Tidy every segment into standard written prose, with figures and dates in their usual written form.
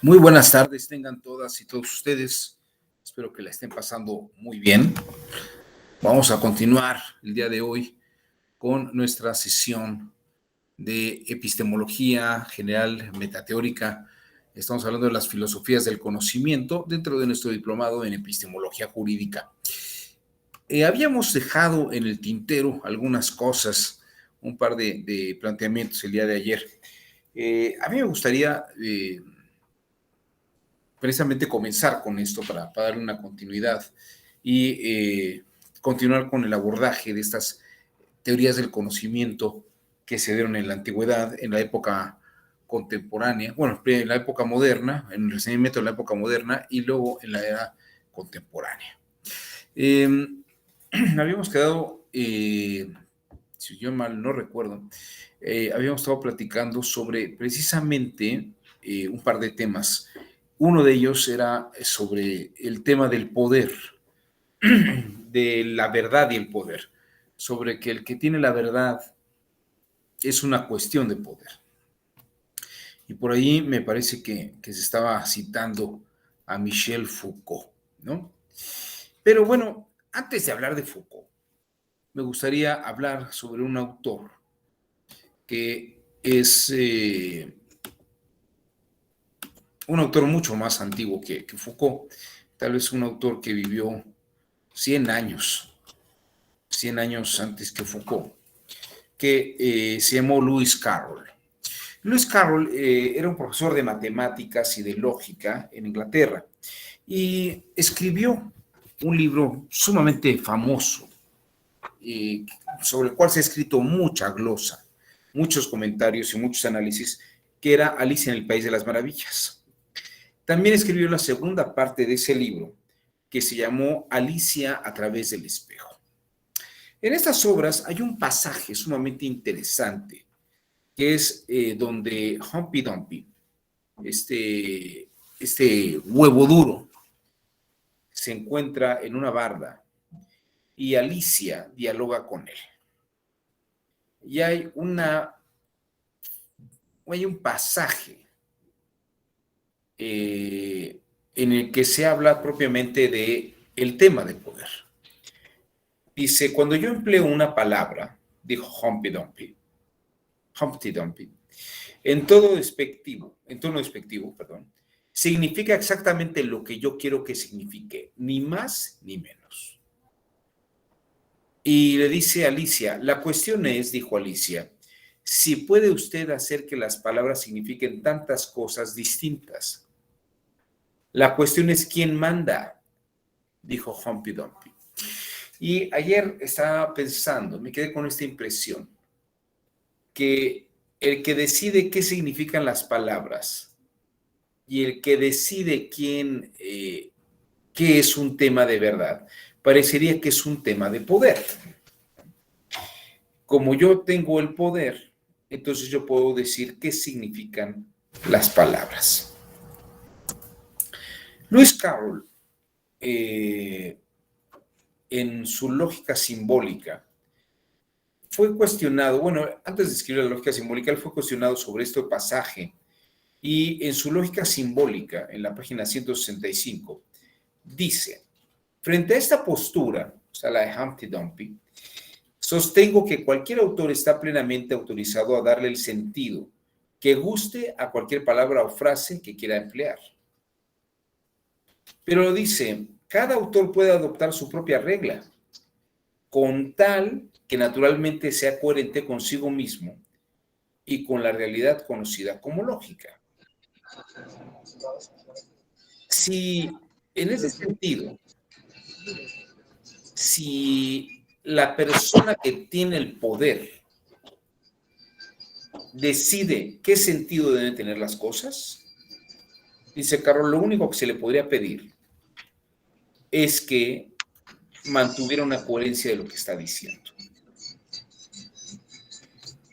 Muy buenas tardes, tengan todas y todos ustedes. Espero que la estén pasando muy bien. Vamos a continuar el día de hoy con nuestra sesión de epistemología general metateórica. Estamos hablando de las filosofías del conocimiento dentro de nuestro diplomado en epistemología jurídica. Habíamos dejado en el tintero algunas cosas, un par de planteamientos el día de ayer. A mí me gustaría precisamente comenzar con esto para darle una continuidad y continuar con el abordaje de estas teorías del conocimiento que se dieron en la antigüedad, en la época contemporánea, bueno, en la época moderna, en el recibimiento de la época moderna y luego en la era contemporánea. Habíamos quedado, si yo mal no recuerdo, habíamos estado platicando sobre precisamente un par de temas. Uno de ellos era sobre el tema del poder, de la verdad y el poder, sobre que el que tiene la verdad es una cuestión de poder. Y por ahí me parece que se estaba citando a Michel Foucault, ¿no? Pero bueno, antes de hablar de Foucault, me gustaría hablar sobre un autor que es un autor mucho más antiguo que Foucault, tal vez un autor que vivió 100 años antes que Foucault, que se llamó Lewis Carroll. Lewis Carroll era un profesor de matemáticas y de lógica en Inglaterra y escribió un libro sumamente famoso sobre el cual se ha escrito mucha glosa, muchos comentarios y muchos análisis, que era Alicia en el País de las Maravillas. También escribió la segunda parte de ese libro, que se llamó Alicia a través del espejo. En estas obras hay un pasaje sumamente interesante, que es donde Humpty Dumpty, este huevo duro, se encuentra en una barda y Alicia dialoga con él. Y hay un pasaje en el que se habla propiamente de el tema del poder. Dice, cuando yo empleo una palabra, dijo Humpty Dumpty, en tono despectivo, significa exactamente lo que yo quiero que signifique, ni más ni menos. Y le dice a Alicia, la cuestión es, dijo Alicia, si puede usted hacer que las palabras signifiquen tantas cosas distintas. La cuestión es quién manda, dijo Humpty Dumpty. Y ayer estaba pensando, me quedé con esta impresión, que el que decide qué significan las palabras y el que decide qué es un tema de verdad, parecería que es un tema de poder. Como yo tengo el poder, entonces yo puedo decir qué significan las palabras. Lewis Carroll, en su lógica simbólica, fue cuestionado, bueno, antes de escribir la lógica simbólica, él fue cuestionado sobre este pasaje, y en su lógica simbólica, en la página 165, dice, frente a esta postura, o sea, la de Humpty Dumpty, sostengo que cualquier autor está plenamente autorizado a darle el sentido que guste a cualquier palabra o frase que quiera emplear. Pero dice, cada autor puede adoptar su propia regla, con tal que naturalmente sea coherente consigo mismo y con la realidad conocida como lógica. Si en ese sentido, si la persona que tiene el poder decide qué sentido deben tener las cosas, dice Carroll, lo único que se le podría pedir es que mantuviera una coherencia de lo que está diciendo.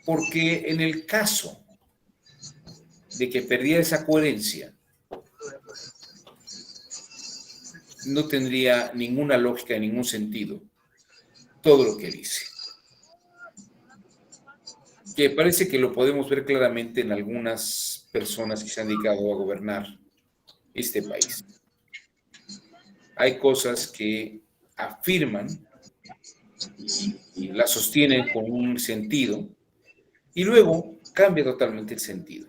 Porque en el caso de que perdiera esa coherencia, no tendría ninguna lógica, ningún sentido todo lo que dice. Que parece que lo podemos ver claramente en algunas personas que se han dedicado a gobernar este país. Hay cosas que afirman y la sostienen con un sentido y luego cambia totalmente el sentido.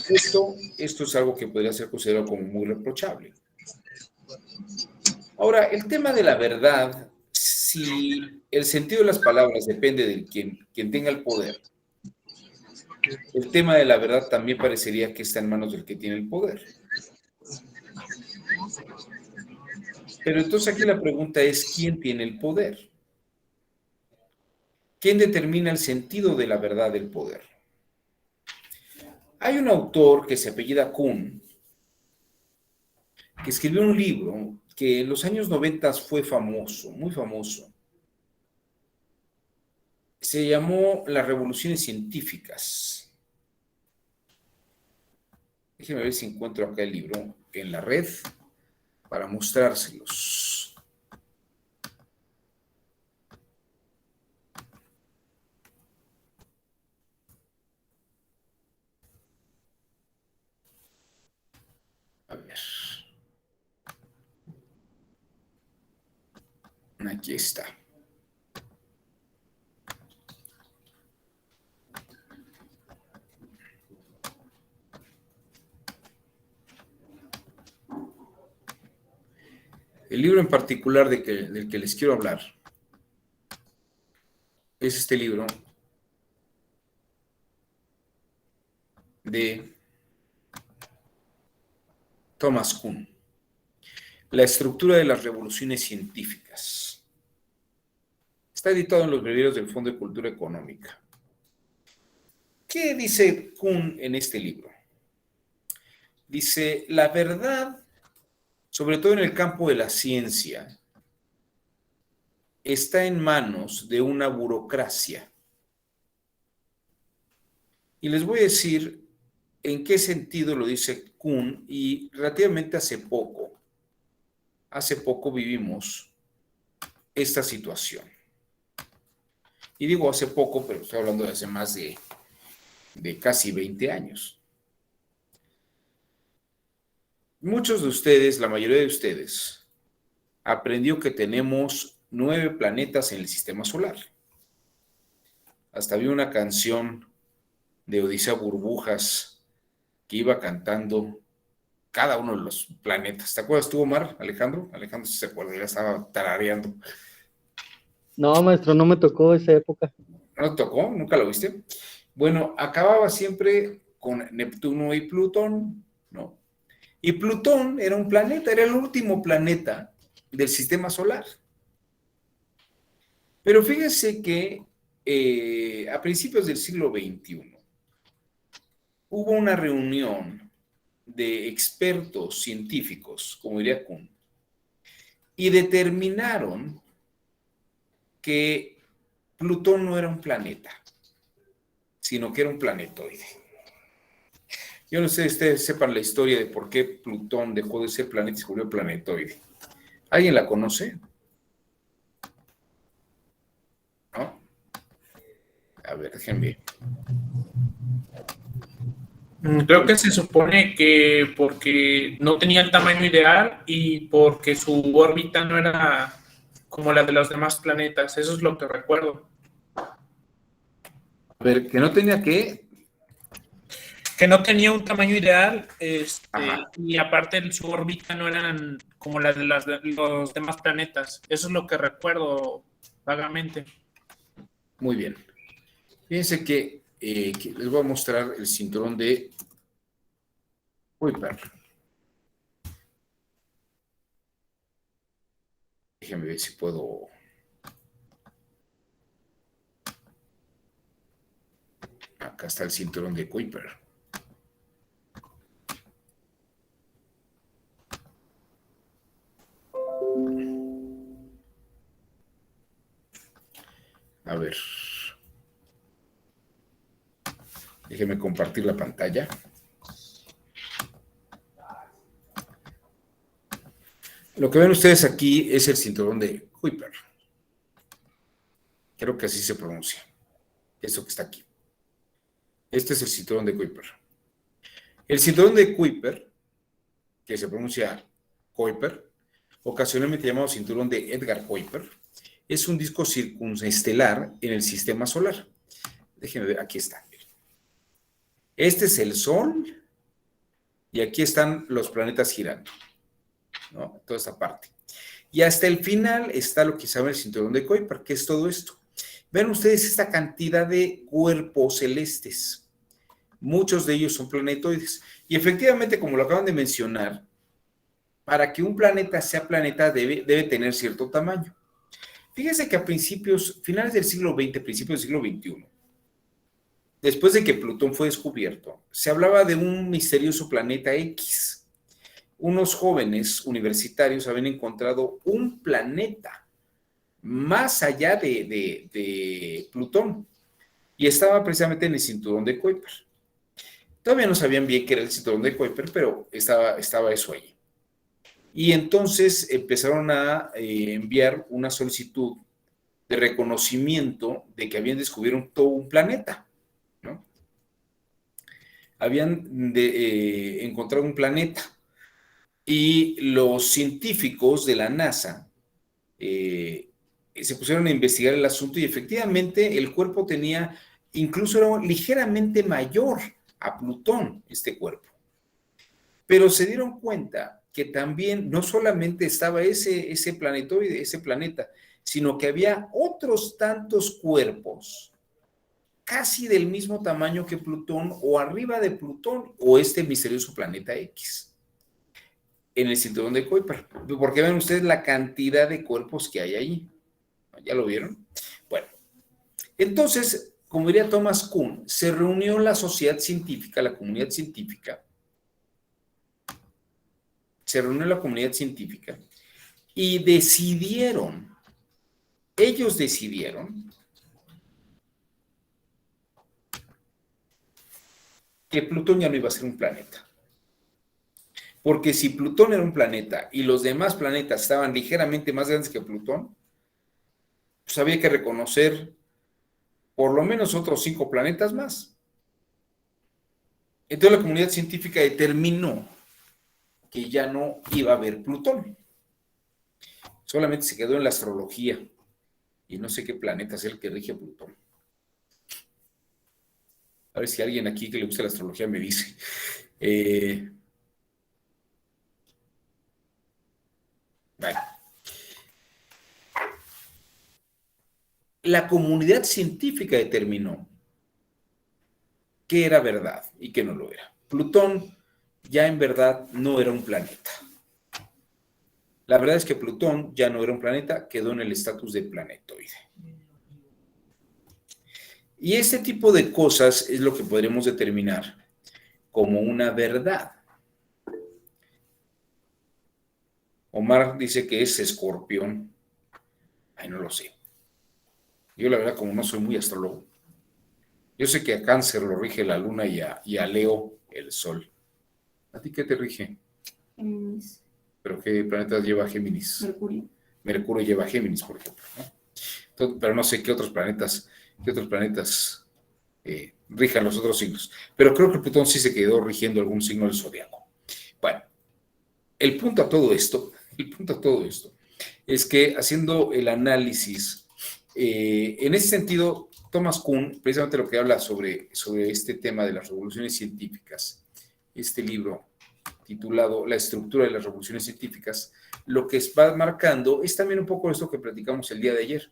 Esto es algo que podría ser considerado como muy reprochable. Ahora, el tema de la verdad, si el sentido de las palabras depende de quien tenga el poder, el tema de la verdad también parecería que está en manos del que tiene el poder. Pero entonces aquí la pregunta es, ¿quién tiene el poder? ¿Quién determina el sentido de la verdad del poder? Hay un autor que se apellida Kuhn, que escribió un libro que en los años 90 fue famoso, muy famoso. Se llamó Las Revoluciones Científicas. Déjenme ver si encuentro acá el libro en la red para mostrárselos. A ver. Aquí está. El libro en particular del que les quiero hablar es este libro de Thomas Kuhn, La estructura de las revoluciones científicas. Está editado en los breviarios del Fondo de Cultura Económica. ¿Qué dice Kuhn en este libro? Dice, la verdad, sobre todo en el campo de la ciencia, está en manos de una burocracia. Y les voy a decir en qué sentido lo dice Kuhn y relativamente hace poco vivimos esta situación. Y digo hace poco, pero estoy hablando de hace más de casi 20 años. Muchos de ustedes, la mayoría de ustedes, aprendió que tenemos 9 planetas en el sistema solar. Hasta había una canción de Odisea Burbujas que iba cantando cada uno de los planetas. ¿Te acuerdas tú, Omar? Alejandro sí se acuerda, ya estaba tarareando. No, maestro, no me tocó esa época. ¿No te tocó? ¿Nunca lo viste? Bueno, acababa siempre con Neptuno y Plutón, ¿no? Y Plutón era un planeta, era el último planeta del sistema solar. Pero fíjese que a principios del siglo XXI hubo una reunión de expertos científicos, como diría Kuhn, y determinaron que Plutón no era un planeta, sino que era un planetoide. Yo no sé si ustedes sepan la historia de por qué Plutón dejó de ser planeta y se volvió planetoide. ¿Alguien la conoce? ¿No? A ver, déjenme. Creo que se supone que porque no tenía el tamaño ideal y porque su órbita no era como la de los demás planetas. Eso es lo que recuerdo. A ver, que no tenía que... Que no tenía un tamaño ideal y aparte su órbita no eran como la de los demás planetas. Eso es lo que recuerdo vagamente. Muy bien. Fíjense que les voy a mostrar el cinturón de Kuiper. Déjenme ver si puedo... Acá está el cinturón de Kuiper. A ver. Déjenme compartir la pantalla. Lo que ven ustedes aquí es el cinturón de Kuiper. Creo que así se pronuncia. Eso que está aquí. Este es el cinturón de Kuiper. El cinturón de Kuiper que se pronuncia Kuiper, ocasionalmente llamado cinturón de Edgar Kuiper, es un disco circunestelar en el sistema solar. Déjenme ver, aquí está. Este es el Sol y aquí están los planetas girando, ¿no? Toda esta parte. Y hasta el final está lo que se llama el cinturón de Kuiper, que es todo esto. Ven ustedes esta cantidad de cuerpos celestes. Muchos de ellos son planetoides. Y efectivamente, como lo acaban de mencionar, para que un planeta sea planeta debe tener cierto tamaño. Fíjense que a finales del siglo XX, principios del siglo XXI, después de que Plutón fue descubierto, se hablaba de un misterioso planeta X. Unos jóvenes universitarios habían encontrado un planeta más allá de Plutón y estaba precisamente en el cinturón de Kuiper. Todavía no sabían bien qué era el cinturón de Kuiper, pero estaba eso ahí. Y entonces empezaron a enviar una solicitud de reconocimiento de que habían descubierto todo un planeta, ¿no? Habían encontrado un planeta y los científicos de la NASA se pusieron a investigar el asunto y efectivamente el cuerpo incluso era ligeramente mayor a Plutón, este cuerpo. Pero se dieron cuenta que también no solamente estaba ese planetoide, ese planeta, sino que había otros tantos cuerpos casi del mismo tamaño que Plutón o arriba de Plutón o este misterioso planeta X en el cinturón de Kuiper. Porque ven ustedes la cantidad de cuerpos que hay ahí. ¿Ya lo vieron? Bueno, entonces, como diría Thomas Kuhn, se reunió la sociedad científica, la comunidad científica, y ellos decidieron que Plutón ya no iba a ser un planeta. Porque si Plutón era un planeta y los demás planetas estaban ligeramente más grandes que Plutón, pues había que reconocer por lo menos otros 5 planetas más. Entonces la comunidad científica determinó que ya no iba a haber Plutón. Solamente se quedó en la astrología. Y no sé qué planeta es el que rige a Plutón. A ver si alguien aquí que le gusta la astrología me dice. Bueno. La comunidad científica determinó qué era verdad y qué no lo era. Plutón ya en verdad no era un planeta. La verdad es que Plutón ya no era un planeta, quedó en el estatus de planetoide. Y este tipo de cosas es lo que podremos determinar como una verdad. Omar dice que es Escorpión. Ay, no lo sé. Yo la verdad, como no soy muy astrólogo, yo sé que a Cáncer lo rige la Luna y a Leo el Sol. ¿A ti qué te rige? Géminis. ¿Pero qué planetas lleva Géminis? Mercurio. Mercurio lleva Géminis, por ejemplo, ¿no? Entonces, pero no sé qué otros planetas rijan los otros signos. Pero creo que Plutón sí se quedó rigiendo algún signo del zodiaco. Bueno, el punto a todo esto es que haciendo el análisis, en ese sentido, Thomas Kuhn, precisamente lo que habla sobre este tema de las revoluciones científicas, este libro titulado La estructura de las revoluciones científicas, lo que va marcando es también un poco esto que platicamos el día de ayer,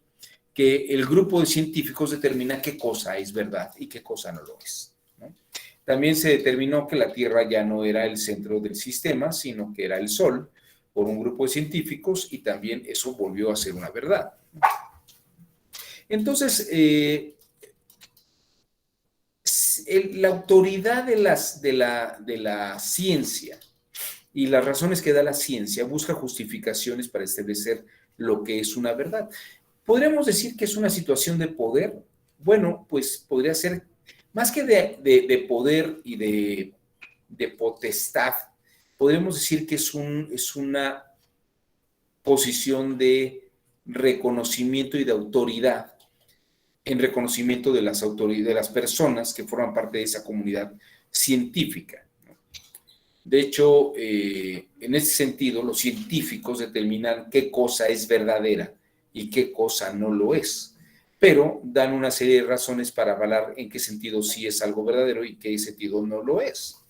que el grupo de científicos determina qué cosa es verdad y qué cosa no lo es, ¿no? También se determinó que la Tierra ya no era el centro del sistema, sino que era el Sol, por un grupo de científicos, y también eso volvió a ser una verdad. Entonces, la autoridad de la ciencia y las razones que da la ciencia busca justificaciones para establecer lo que es una verdad. ¿Podríamos decir que es una situación de poder? Bueno, pues podría ser, más que de poder y de potestad, podríamos decir que es una posición de reconocimiento y de autoridad en reconocimiento de las personas que forman parte de esa comunidad científica, ¿no? De hecho, en ese sentido, los científicos determinan qué cosa es verdadera y qué cosa no lo es, pero dan una serie de razones para avalar en qué sentido sí es algo verdadero y qué sentido no lo es.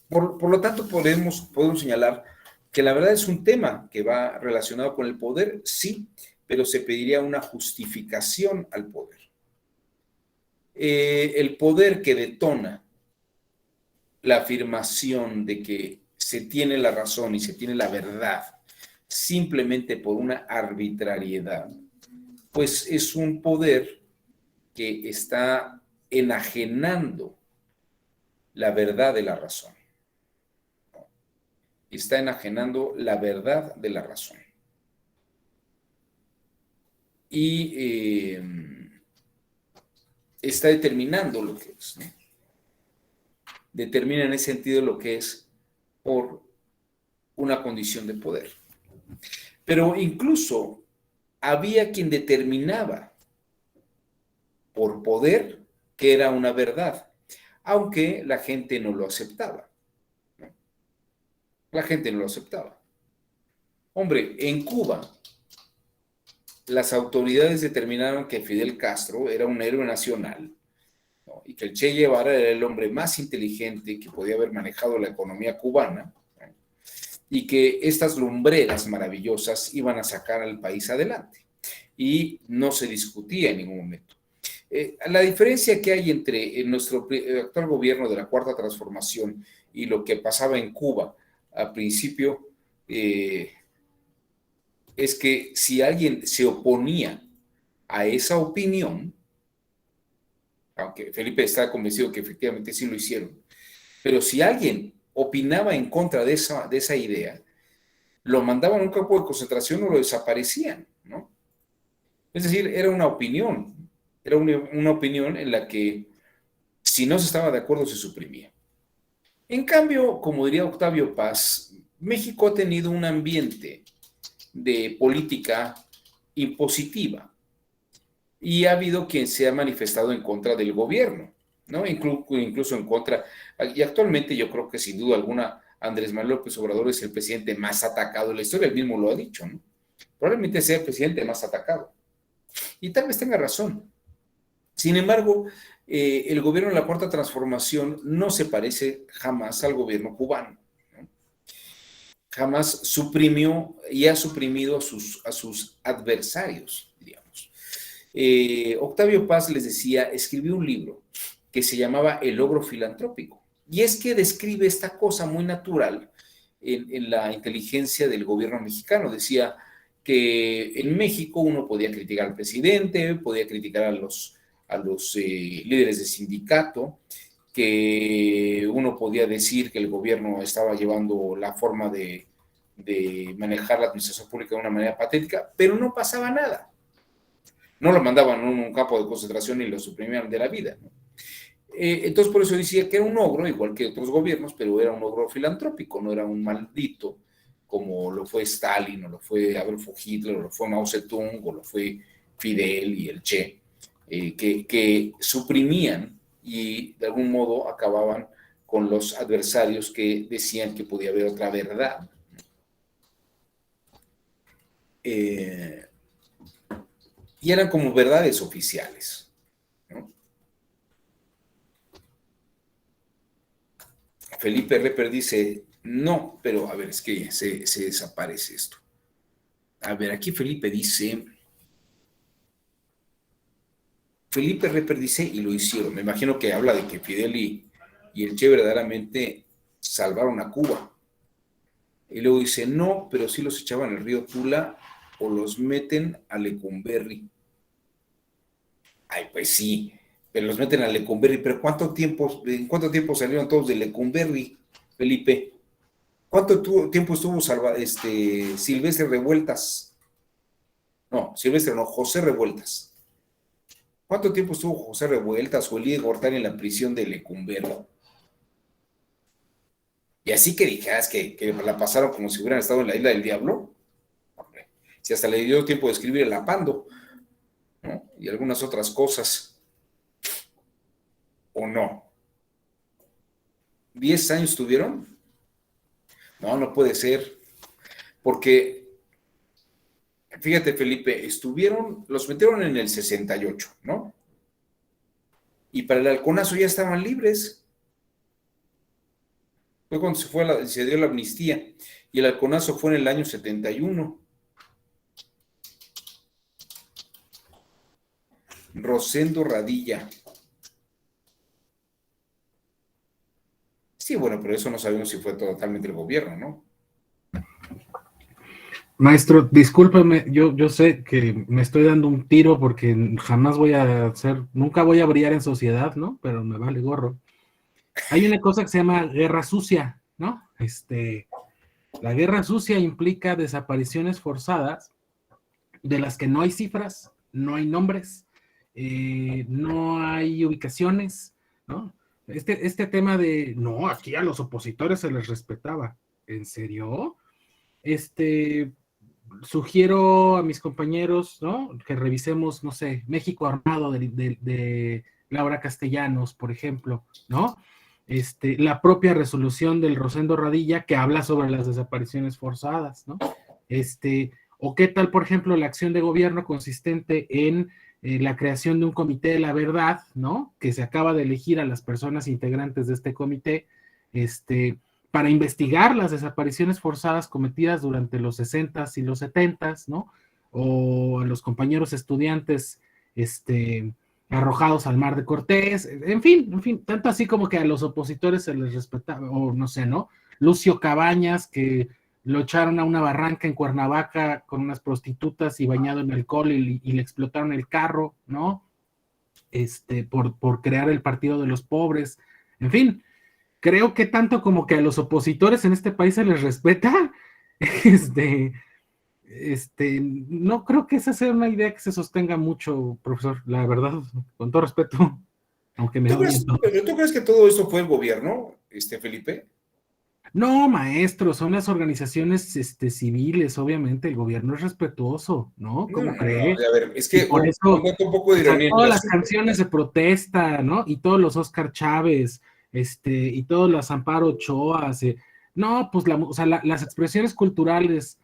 Por lo tanto, podemos señalar que la verdad es un tema que va relacionado con el poder, sí, pero se pediría una justificación al poder. El poder que detona la afirmación de que se tiene la razón y se tiene la verdad simplemente por una arbitrariedad, pues es un poder que está enajenando la verdad de la razón. Está enajenando la verdad de la razón. Y está determinando lo que es, ¿no? Determina en ese sentido lo que es por una condición de poder. Pero incluso había quien determinaba por poder que era una verdad, aunque la gente no lo aceptaba, ¿no? La gente no lo aceptaba. Hombre, en Cuba, las autoridades determinaron que Fidel Castro era un héroe nacional, ¿no? Y que el Che Guevara era el hombre más inteligente que podía haber manejado la economía cubana, ¿no? Y que estas lumbreras maravillosas iban a sacar al país adelante. Y no se discutía en ningún momento. La diferencia que hay entre nuestro actual gobierno de la Cuarta Transformación y lo que pasaba en Cuba al principio es que si alguien se oponía a esa opinión, aunque Felipe está convencido que efectivamente sí lo hicieron, pero si alguien opinaba en contra de esa idea, lo mandaban a un campo de concentración o lo desaparecían, ¿no? Es decir, era una opinión en la que si no se estaba de acuerdo se suprimía. En cambio, como diría Octavio Paz, México ha tenido un ambiente de política impositiva y ha habido quien se ha manifestado en contra del gobierno, ¿no? Incluso en contra, y actualmente yo creo que sin duda alguna Andrés Manuel López Obrador es el presidente más atacado de la historia, él mismo lo ha dicho, ¿no? Probablemente sea el presidente más atacado. Y tal vez tenga razón. Sin embargo, el gobierno de la Cuarta Transformación no se parece jamás al gobierno cubano, ¿no? Jamás suprimió y ha suprimido a sus adversarios, digamos. Octavio Paz, les decía, escribió un libro que se llamaba El logro filantrópico. Y es que describe esta cosa muy natural en la inteligencia del gobierno mexicano. Decía que en México uno podía criticar al presidente, podía criticar a los líderes de sindicato, que uno podía decir que el gobierno estaba llevando la forma de manejar la administración pública de una manera patética, pero no pasaba nada. No lo mandaban a un campo de concentración y lo suprimían de la vida, ¿no? Entonces, por eso decía que era un ogro, igual que otros gobiernos, pero era un ogro filantrópico, no era un maldito como lo fue Stalin, o lo fue Adolfo Hitler, o lo fue Mao Zedong, o lo fue Fidel y el Che, que suprimían y de algún modo acababan con los adversarios que decían que podía haber otra verdad. Y eran como verdades oficiales, ¿no? Felipe Repper dice, no, pero a ver, es que se desaparece esto. A ver, aquí Felipe Repper dice, y lo hicieron. Me imagino que habla de que Fidel y el Che verdaderamente salvaron a Cuba. Y luego dice, no, pero sí los echaban al río Tula o los meten a Lecumberri. Ay, pues sí, pero los meten a Lecumberri. Pero ¿en cuánto tiempo salieron todos de Lecumberri, Felipe? ¿Cuánto tiempo estuvo Silvestre Revueltas? No, Silvestre no, José Revueltas. ¿Cuánto tiempo estuvo José Revueltas o Elías Gortari en la prisión de Lecumberri? Y así que dijeras que la pasaron como si hubieran estado en la isla del diablo. Hombre, si hasta le dio tiempo de escribir el Apando, ¿no? Y algunas otras cosas. ¿O no? ¿10 años tuvieron? No, no puede ser, porque, fíjate, Felipe, los metieron en el 68, ¿no? Y para el halconazo ya estaban libres. Fue cuando se dio la amnistía, y el halconazo fue en el año 71. Rosendo Radilla. Sí, bueno, pero eso no sabemos si fue totalmente el gobierno, ¿no? Maestro, discúlpeme, yo sé que me estoy dando un tiro porque jamás nunca voy a brillar en sociedad, ¿no? Pero me vale gorro. Hay una cosa que se llama guerra sucia, ¿no? La guerra sucia implica desapariciones forzadas de las que no hay cifras, no hay nombres, no hay ubicaciones, ¿no? Este tema de, no, aquí a los opositores se les respetaba. ¿En serio? Sugiero a mis compañeros, ¿no? Que revisemos, no sé, México Armado de Laura Castellanos, por ejemplo, ¿no? La propia resolución del Rosendo Radilla que habla sobre las desapariciones forzadas, ¿no? O qué tal, por ejemplo, la acción de gobierno consistente en la creación de un comité de la verdad, ¿no? Que se acaba de elegir a las personas integrantes de este comité, para investigar las desapariciones forzadas cometidas durante los 60s y los 70s, ¿no? O a los compañeros estudiantes, arrojados al mar de Cortés, en fin, tanto así como que a los opositores se les respetaba, o no sé, ¿no? Lucio Cabañas, que lo echaron a una barranca en Cuernavaca con unas prostitutas y bañado en alcohol y le explotaron el carro, ¿no? Por crear el Partido de los Pobres, en fin, creo que tanto como que a los opositores en este país se les respeta, no creo que esa sea una idea que se sostenga mucho, profesor, la verdad, con todo respeto, aunque me odien todos. ¿Tú crees que todo esto fue el gobierno, Felipe? No, maestro, son las organizaciones civiles, obviamente, el gobierno es respetuoso, ¿no? ¿Cómo cree? A ver, es que por eso, un poco de ironía. Todas las canciones de protesta, ¿no? Y todos los Oscar Chávez, y todas las Amparo Ochoas, no, pues o sea, las expresiones culturales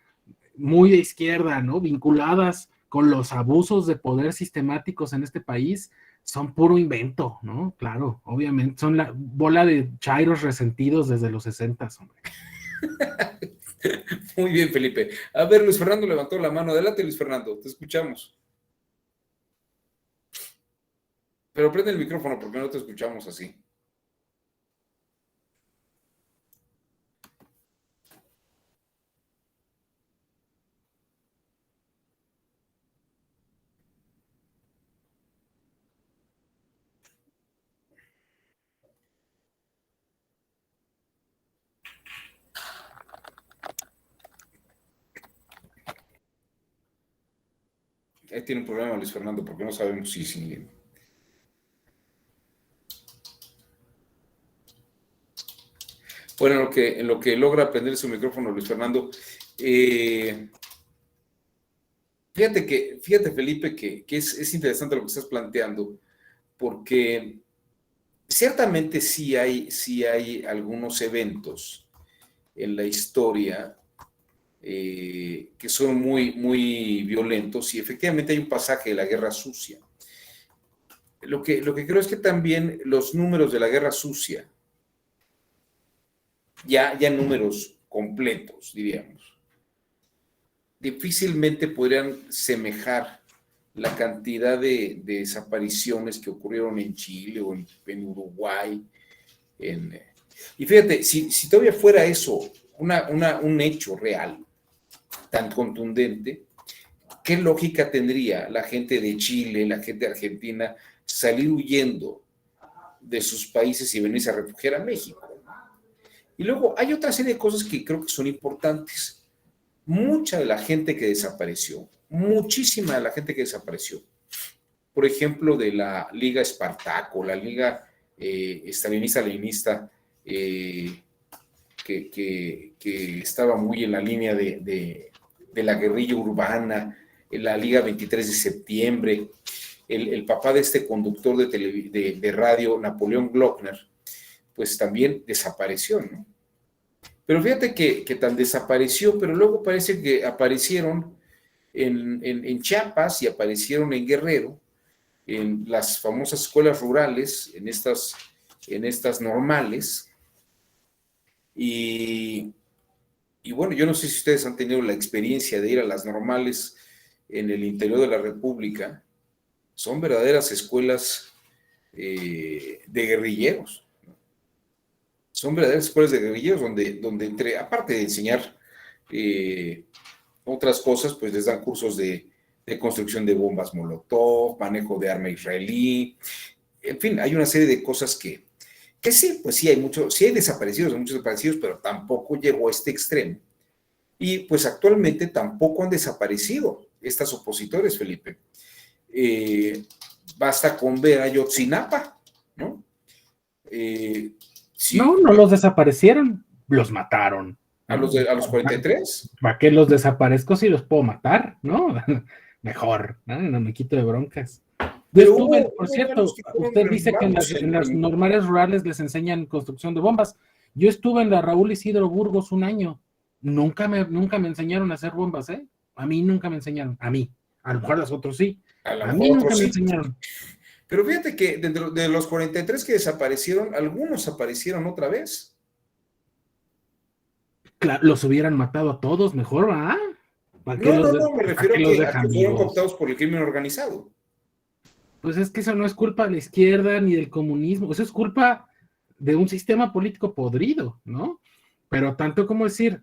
muy de izquierda, ¿no? Vinculadas con los abusos de poder sistemáticos en este país, son puro invento, ¿no? Claro, obviamente, son la bola de chairos resentidos desde los 60, hombre. Muy bien, Felipe. A ver, Luis Fernando levantó la mano. Adelante, Luis Fernando, te escuchamos. Pero prende el micrófono porque no te escuchamos así. Ahí tiene un problema Luis Fernando porque no sabemos si siguen. Bueno, en lo que logra prender su micrófono Luis Fernando, fíjate Felipe, que es interesante lo que estás planteando, porque ciertamente sí hay algunos eventos en la historia que son muy, muy violentos, y efectivamente hay un pasaje de la Guerra Sucia. Lo que creo es que también los números de la Guerra Sucia, ya números completos, diríamos, difícilmente podrían semejar la cantidad de desapariciones que ocurrieron en Chile o en Uruguay. Y fíjate, si todavía fuera eso un hecho real, tan contundente, ¿qué lógica tendría la gente de Chile, la gente de Argentina, salir huyendo de sus países y venirse a refugiar a México? Y luego hay otra serie de cosas que creo que son importantes. Mucha de la gente que desapareció, muchísima de la gente que desapareció, por ejemplo, de la Liga Espartaco, la Liga Stalinista-Leninista, que estaba muy en la línea de la guerrilla urbana, en la Liga 23 de septiembre, el papá de este conductor de radio, Napoleón Glockner, pues también desapareció, ¿no? Pero fíjate que tan desapareció, pero luego parece que aparecieron en Chiapas y aparecieron en Guerrero, en las famosas escuelas rurales, en estas normales. Y bueno, yo no sé si ustedes han tenido la experiencia de ir a las normales en el interior de la República. Son verdaderas escuelas de guerrilleros. Son verdaderas escuelas de guerrilleros donde aparte de enseñar otras cosas, pues les dan cursos de construcción de bombas Molotov, manejo de arma israelí, en fin, hay una serie de cosas que sí, pues sí hay muchos desaparecidos, pero tampoco llegó a este extremo. Y pues actualmente tampoco han desaparecido estas opositores, Felipe. Basta con ver a Yotzinapa, ¿no? Sí. No los desaparecieron, los mataron. ¿A los 43? ¿Para qué los desaparezco si los puedo matar? ¿No? Mejor, no me quito de broncas. Por cierto, usted dice que en las normales rurales les enseñan construcción de bombas. Yo estuve en la Raúl Isidro Burgos un año. Nunca me enseñaron a hacer bombas, ¿eh? A mí nunca me enseñaron. A mí. A lo mejor a los otros sí. A mí nunca me enseñaron. Pero fíjate que dentro de los 43 que desaparecieron, algunos aparecieron otra vez. Claro, los hubieran matado a todos mejor, ¿ah? No, me refiero a que fueron cooptados por el crimen organizado. Pues es que eso no es culpa de la izquierda ni del comunismo, eso es culpa de un sistema político podrido, ¿no? Pero tanto como decir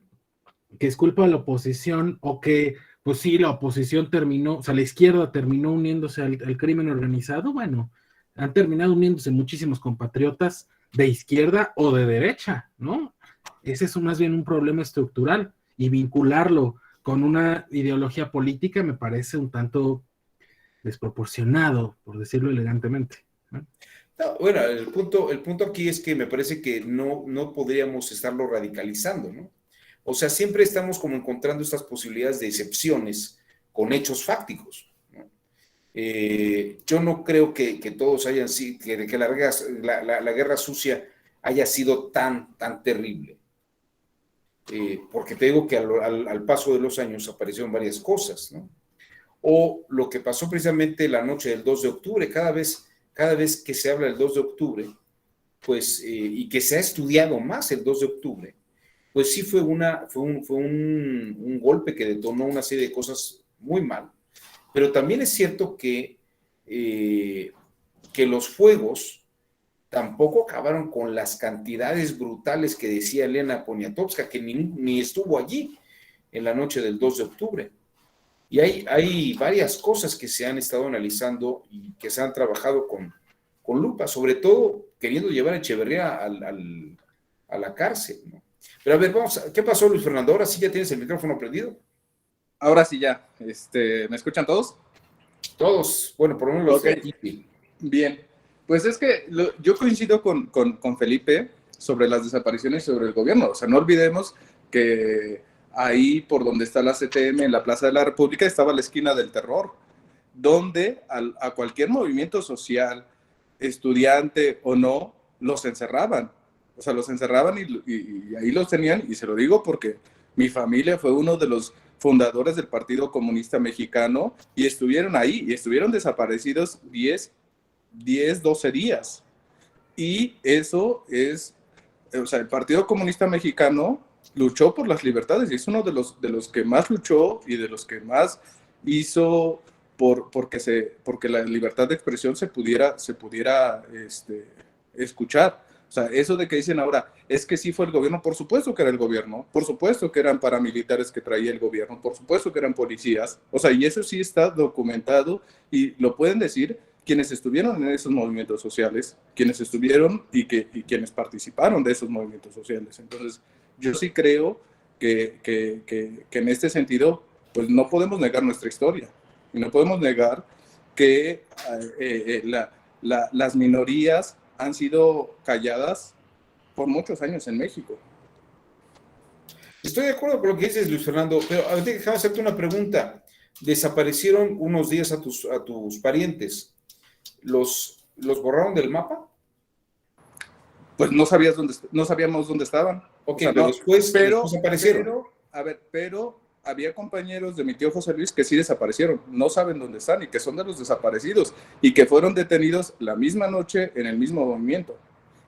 que es culpa de la oposición o que, pues sí, la oposición terminó, o sea, la izquierda terminó uniéndose al crimen organizado, bueno, han terminado uniéndose muchísimos compatriotas de izquierda o de derecha, ¿no? Ese es más bien un problema estructural y vincularlo con una ideología política me parece un tanto desproporcionado, por decirlo elegantemente, ¿no? No, bueno, el punto aquí es que me parece que no podríamos estarlo radicalizando, ¿no? O sea, siempre estamos como encontrando estas posibilidades de excepciones con hechos fácticos, ¿no? Yo no creo que todos hayan sido, que la guerra sucia haya sido tan terrible. Porque te digo que al paso de los años aparecieron varias cosas, ¿no? O lo que pasó precisamente la noche del 2 de octubre, cada vez que se habla del 2 de octubre, pues, y que se ha estudiado más el 2 de octubre, pues sí fue un golpe que detonó una serie de cosas muy mal, pero también es cierto que los fuegos tampoco acabaron con las cantidades brutales que decía Elena Poniatowska, que ni estuvo allí en la noche del 2 de octubre. Y hay varias cosas que se han estado analizando y que se han trabajado con lupa, sobre todo queriendo llevar a Echeverría a la cárcel, ¿no? Pero a ver, ¿qué pasó, Luis Fernando? ¿Ahora sí ya tienes el micrófono prendido? Ahora sí ya. ¿Me escuchan todos? Todos, bueno, por lo menos los de aquí. Bien, pues es que yo coincido con Felipe sobre las desapariciones y sobre el gobierno. O sea, no olvidemos que ahí por donde está la CTM, en la Plaza de la República, estaba la esquina del terror, donde a cualquier movimiento social, estudiante o no, los encerraban. O sea, los encerraban y ahí los tenían, y se lo digo porque mi familia fue uno de los fundadores del Partido Comunista Mexicano y estuvieron ahí, y estuvieron desaparecidos 12 días. Y eso es, o sea, el Partido Comunista Mexicano luchó por las libertades y es uno de los que más luchó y de los que más hizo porque la libertad de expresión se pudiera escuchar. O sea, eso de que dicen ahora, es que sí fue el gobierno, por supuesto que era el gobierno, por supuesto que eran paramilitares que traía el gobierno, por supuesto que eran policías, o sea, y eso sí está documentado y lo pueden decir quienes estuvieron en esos movimientos sociales, quienes estuvieron y quienes participaron de esos movimientos sociales. Entonces, yo sí creo que en este sentido, pues no podemos negar nuestra historia y no podemos negar que las minorías han sido calladas por muchos años en México. Estoy de acuerdo con lo que dices, Luis Fernando, pero déjame hacerte una pregunta. Desaparecieron unos días a tus parientes. ¿Los borraron del mapa? pues no sabíamos dónde estaban. Ok, O sea, pero no, después aparecieron. pero había compañeros de mi tío José Luis que sí desaparecieron, no saben dónde están y que son de los desaparecidos y que fueron detenidos la misma noche en el mismo movimiento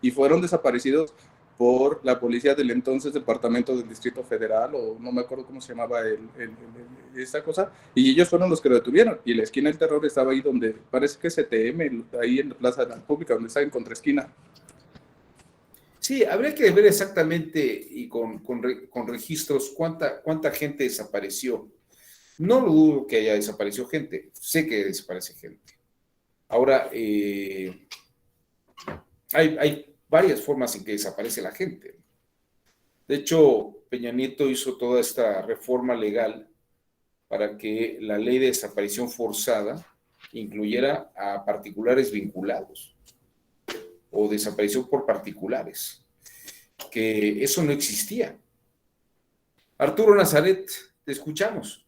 y fueron desaparecidos por la policía del entonces Departamento del Distrito Federal, o no me acuerdo cómo se llamaba esta cosa, y ellos fueron los que lo detuvieron. Y la esquina del terror estaba ahí donde parece que es CTM, ahí en la Plaza de la República, donde está en contraesquina. Sí, habría que ver exactamente y con registros cuánta gente desapareció. No lo dudo que haya desaparecido gente, sé que desaparece gente. Ahora, hay varias formas en que desaparece la gente. De hecho, Peña Nieto hizo toda esta reforma legal para que la ley de desaparición forzada incluyera a particulares vinculados o desaparición por particulares, que eso no existía. Arturo Nazaret, te escuchamos.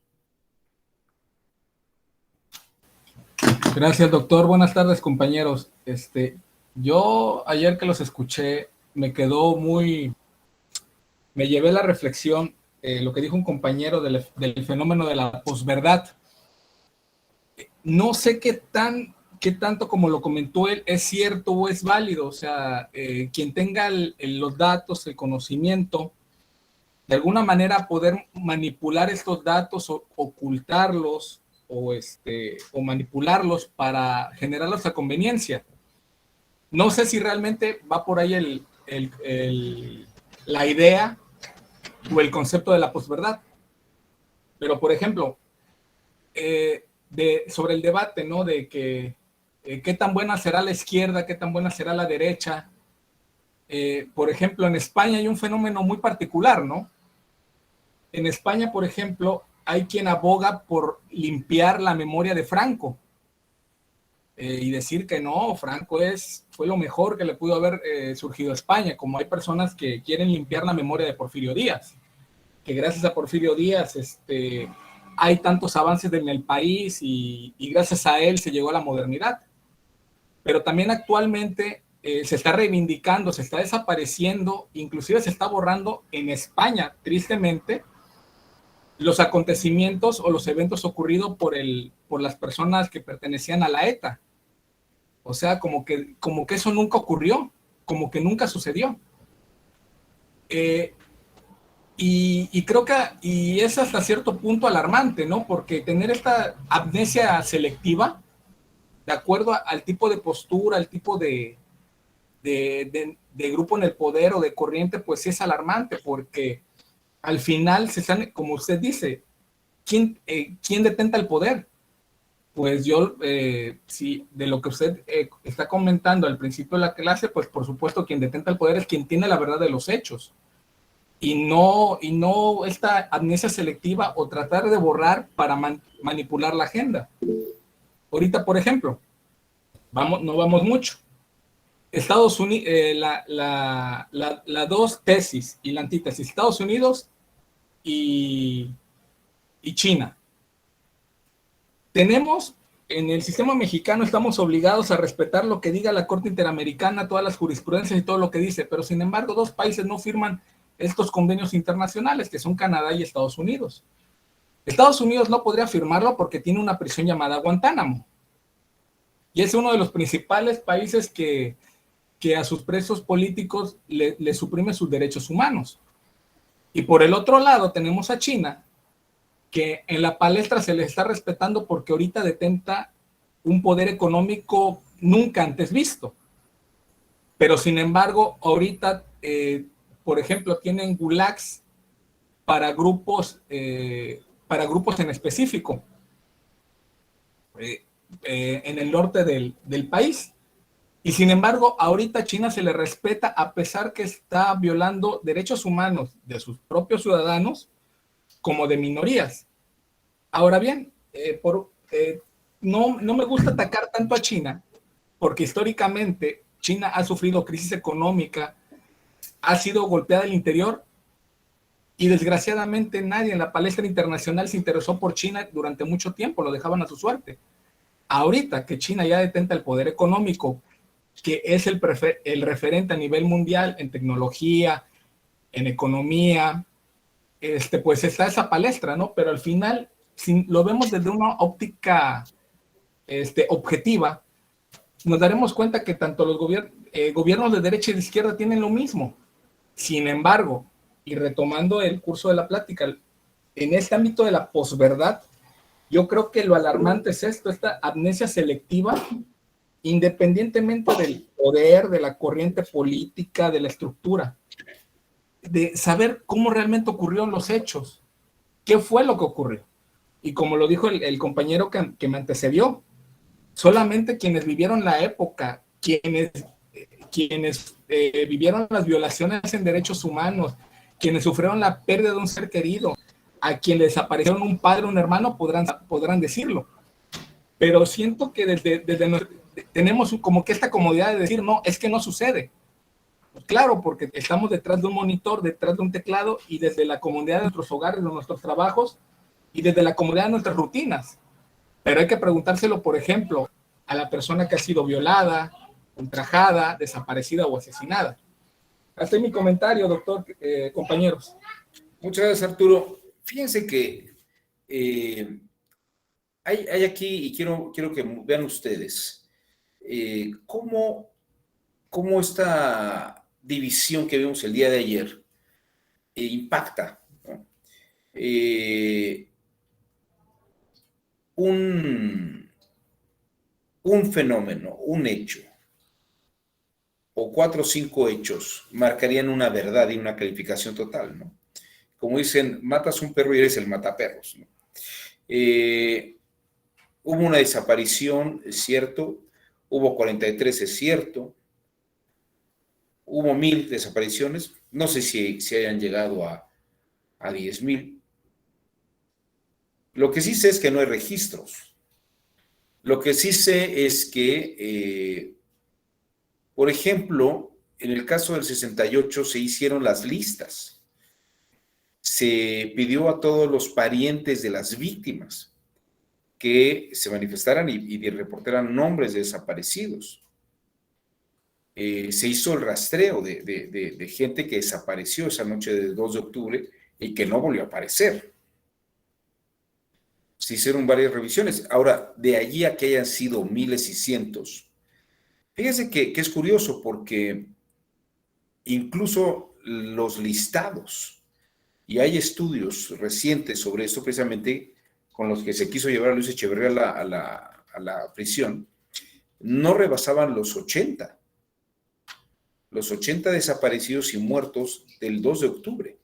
Gracias, doctor. Buenas tardes, compañeros. Yo ayer que los escuché, me llevé la reflexión, lo que dijo un compañero del fenómeno de la posverdad. No sé qué tanto como lo comentó él es cierto o es válido. O sea, quien tenga los datos, el conocimiento, de alguna manera poder manipular estos datos o ocultarlos o manipularlos para generarlos a conveniencia. No sé si realmente va por ahí la idea o el concepto de la posverdad. Pero, por ejemplo, sobre el debate, ¿no? De que qué tan buena será la izquierda, qué tan buena será la derecha. Por ejemplo, en España hay un fenómeno muy particular, ¿no? En España, por ejemplo, hay quien aboga por limpiar la memoria de Franco y decir que no, Franco fue lo mejor que le pudo haber surgido a España, como hay personas que quieren limpiar la memoria de Porfirio Díaz, que gracias a Porfirio Díaz hay tantos avances en el país y gracias a él se llegó a la modernidad. Pero también actualmente se está reivindicando, se está desapareciendo, inclusive se está borrando en España, tristemente, los acontecimientos o los eventos ocurridos por las personas que pertenecían a la ETA. O sea, como que eso nunca ocurrió, como que nunca sucedió. Y creo que es hasta cierto punto alarmante, ¿no? Porque tener esta amnesia selectiva, de acuerdo al tipo de postura, al tipo de grupo en el poder o de corriente, pues sí es alarmante, porque al final se están, como usted dice, ¿quién detenta el poder? Pues yo, sí, de lo que usted está comentando al principio de la clase, pues por supuesto quien detenta el poder es quien tiene la verdad de los hechos. Y no esta amnesia selectiva o tratar de borrar para manipular la agenda. Ahorita, por ejemplo, no vamos mucho. Estados Unidos, la dos tesis y la antítesis, Estados Unidos y China. Tenemos, en el sistema mexicano estamos obligados a respetar lo que diga la Corte Interamericana, todas las jurisprudencias y todo lo que dice, pero sin embargo dos países no firman estos convenios internacionales, que son Canadá y Estados Unidos. Estados Unidos no podría firmarlo porque tiene una prisión llamada Guantánamo. Y es uno de los principales países que a sus presos políticos le suprime sus derechos humanos. Y por el otro lado tenemos a China, que en la palestra se le está respetando porque ahorita detenta un poder económico nunca antes visto. Pero sin embargo, ahorita, por ejemplo, tienen gulags para grupos en específico en el norte del país. Y sin embargo, ahorita China se le respeta a pesar que está violando derechos humanos de sus propios ciudadanos como de minorías. Ahora bien, no me gusta atacar tanto a China porque históricamente China ha sufrido crisis económica, ha sido golpeada al interior y desgraciadamente nadie en la palestra internacional se interesó por China durante mucho tiempo, lo dejaban a su suerte. Ahorita que China ya detenta el poder económico que es el referente a nivel mundial en tecnología, en economía, pues está esa palestra, ¿no? Pero al final, si lo vemos desde una óptica objetiva, nos daremos cuenta que tanto los gobiernos de derecha y de izquierda tienen lo mismo. Sin embargo, y retomando el curso de la plática, en este ámbito de la posverdad, yo creo que lo alarmante es esto, esta amnesia selectiva, independientemente del poder, de la corriente política, de la estructura, de saber cómo realmente ocurrieron los hechos, qué fue lo que ocurrió. Y como lo dijo el compañero que me antecedió, solamente quienes vivieron la época, quienes vivieron las violaciones en derechos humanos, quienes sufrieron la pérdida de un ser querido, a quienes desaparecieron un padre o un hermano, podrán decirlo. Pero siento que tenemos como que esta comodidad de decir, no, es que no sucede. Pues claro, porque estamos detrás de un monitor, detrás de un teclado, y desde la comodidad de nuestros hogares, de nuestros trabajos, y desde la comodidad de nuestras rutinas. Pero hay que preguntárselo, por ejemplo, a la persona que ha sido violada, ultrajada, desaparecida o asesinada. Hasta ahí mi comentario, doctor, compañeros. Muchas gracias, Arturo. Fíjense que hay aquí, y quiero que vean ustedes, cómo esta división que vimos el día de ayer impacta, ¿no? Un fenómeno, un hecho, o 4 o 5 hechos marcarían una verdad y una calificación total, ¿no? Como dicen, matas un perro y eres el mataperros, ¿no? Hubo una desaparición, es cierto, hubo 43, es cierto, hubo 1000 desapariciones, no sé si hayan llegado a 10,000. Lo que sí sé es que no hay registros. Lo que sí sé es que, por ejemplo, en el caso del 68 se hicieron las listas. Se pidió a todos los parientes de las víctimas que se manifestaran y reportaran nombres de desaparecidos. Se hizo el rastreo de gente que desapareció esa noche del 2 de octubre y que no volvió a aparecer. Se hicieron varias revisiones. Ahora, de allí a que hayan sido miles y cientos, fíjense que es curioso porque incluso los listados, y hay estudios recientes sobre esto precisamente con los que se quiso llevar a Luis Echeverría a la prisión, no rebasaban los 80 desaparecidos y muertos del 2 de octubre,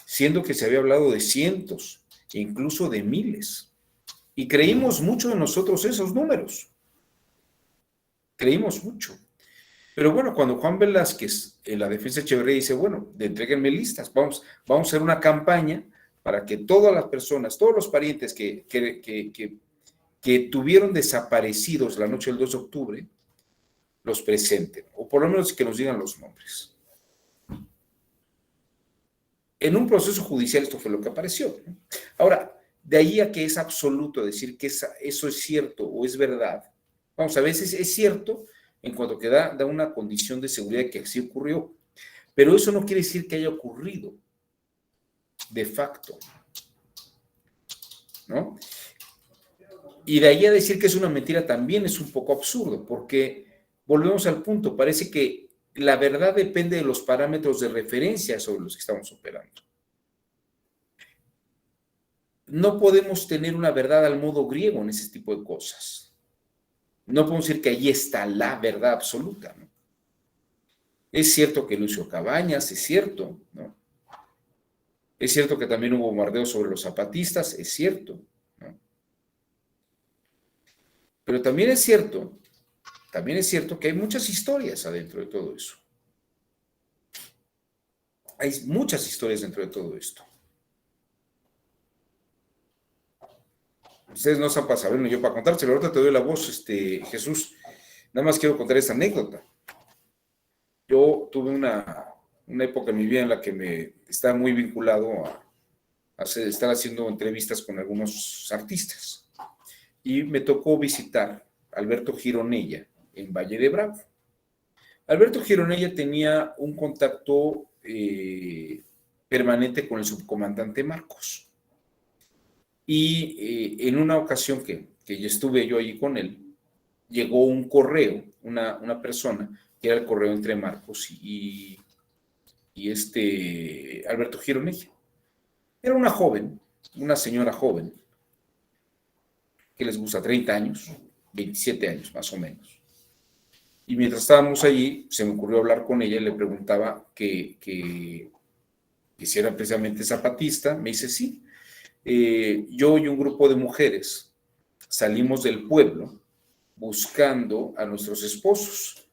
siendo que se había hablado de cientos, incluso de miles. Y creímos mucho de nosotros esos números. Creímos mucho. Pero bueno, cuando Juan Velázquez, en la defensa de Echeverría, dice, bueno, entréguenme listas, vamos a hacer una campaña para que todas las personas, todos los parientes que tuvieron desaparecidos la noche del 2 de octubre, los presenten, o por lo menos que nos digan los nombres. En un proceso judicial esto fue lo que apareció, ¿no? Ahora, de ahí a que es absoluto decir que eso es cierto o es verdad, vamos, a veces es cierto en cuanto que da una condición de seguridad de que así ocurrió, pero eso no quiere decir que haya ocurrido de facto, ¿no? Y de ahí a decir que es una mentira también es un poco absurdo, porque volvemos al punto, parece que la verdad depende de los parámetros de referencia sobre los que estamos operando. No podemos tener una verdad al modo griego en ese tipo de cosas. No podemos decir que allí está la verdad absoluta, ¿no? Es cierto que Lucio Cabañas, es cierto, ¿no? Es cierto que también hubo bombardeo sobre los zapatistas, es cierto, ¿no? Pero también es cierto que hay muchas historias adentro de todo eso. Hay muchas historias dentro de todo esto. Ustedes no están para saberlo, yo para contárselo. Ahorita te doy la voz, Jesús. Nada más quiero contar esta anécdota. Yo tuve una época en mi vida en la que me estaba muy vinculado a estar haciendo entrevistas con algunos artistas. Y me tocó visitar a Alberto Gironella en Valle de Bravo. Alberto Gironella tenía un contacto permanente con el subcomandante Marcos. Y en una ocasión que ya estuve yo allí con él, llegó un correo, una persona, que era el correo entre Marcos y Alberto Gironella. Era una joven, una señora joven, que les gusta 30 años, 27 años más o menos. Y mientras estábamos allí, se me ocurrió hablar con ella y le preguntaba que si era precisamente zapatista. Me dice, sí. Yo y un grupo de mujeres salimos del pueblo buscando a nuestros esposos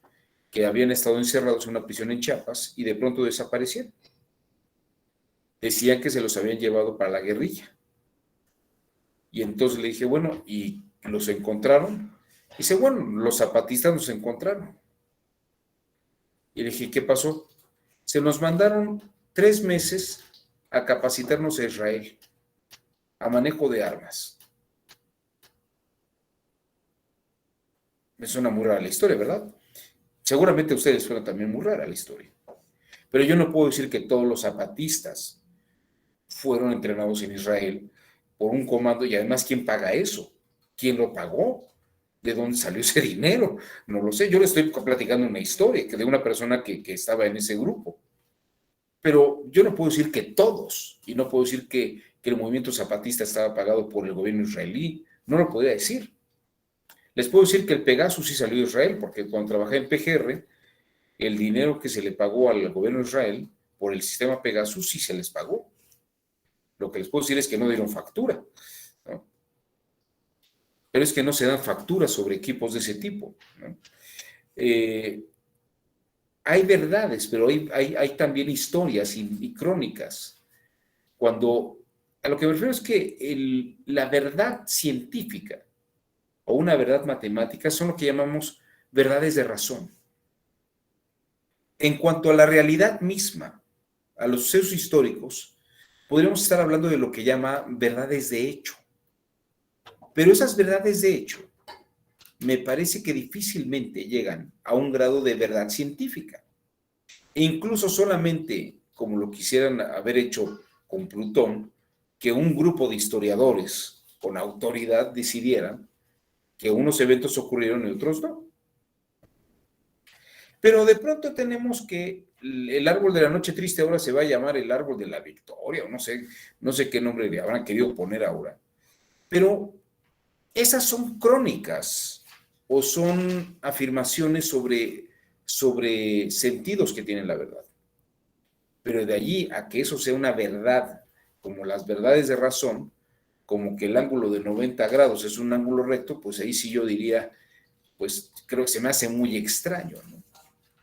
que habían estado encerrados en una prisión en Chiapas y de pronto desaparecieron. Decían que se los habían llevado para la guerrilla. Y entonces le dije, bueno, ¿y los encontraron? Dice, bueno, los zapatistas nos encontraron. Y le dije, ¿qué pasó? Se nos mandaron 3 meses a capacitarnos a Israel, a manejo de armas. Me suena muy rara la historia, ¿verdad? Seguramente a ustedes suena también muy rara la historia. Pero yo no puedo decir que todos los zapatistas fueron entrenados en Israel por un comando, y además, ¿quién paga eso? ¿Quién lo pagó? ¿De dónde salió ese dinero? No lo sé. Yo le estoy platicando una historia de una persona que estaba en ese grupo. Pero yo no puedo decir que todos, y no puedo decir que el movimiento zapatista estaba pagado por el gobierno israelí. No lo podría decir. Les puedo decir que el Pegasus sí salió de Israel, porque cuando trabajé en PGR, el dinero que se le pagó al gobierno de Israel por el sistema Pegasus sí se les pagó. Lo que les puedo decir es que no dieron factura, ¿no? Pero es que no se dan facturas sobre equipos de ese tipo, ¿no? Hay verdades, pero hay también historias y crónicas. A lo que me refiero es que la verdad científica o una verdad matemática son lo que llamamos verdades de razón. En cuanto a la realidad misma, a los sucesos históricos, podríamos estar hablando de lo que llama verdades de hecho. Pero esas verdades de hecho me parece que difícilmente llegan a un grado de verdad científica. E incluso solamente, como lo quisieran haber hecho con Plutón, que un grupo de historiadores con autoridad decidieran que unos eventos ocurrieron y otros no. Pero de pronto tenemos que el árbol de la noche triste ahora se va a llamar el árbol de la victoria, o no sé qué nombre le habrán querido poner ahora. Pero esas son crónicas o son afirmaciones sobre sentidos que tienen la verdad. Pero de allí a que eso sea una verdad, como las verdades de razón, como que el ángulo de 90 grados es un ángulo recto, pues ahí sí yo diría, pues creo que se me hace muy extraño, ¿no?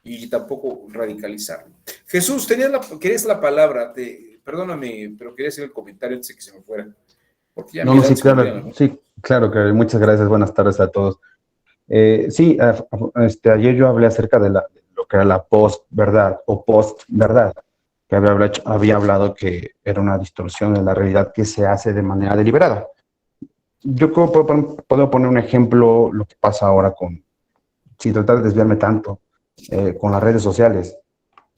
Y tampoco radicalizarlo. Jesús, querías la palabra, perdóname, pero quería hacer el comentario antes de que se me fuera. Porque ya No, sí, claro, ¿no? Sí, claro, que muchas gracias, buenas tardes a todos. Sí, ayer yo hablé acerca de lo que era la post-verdad o post-verdad, que había hablado que era una distorsión de la realidad que se hace de manera deliberada. Yo puedo poner un ejemplo, lo que pasa ahora sin tratar de desviarme tanto, con las redes sociales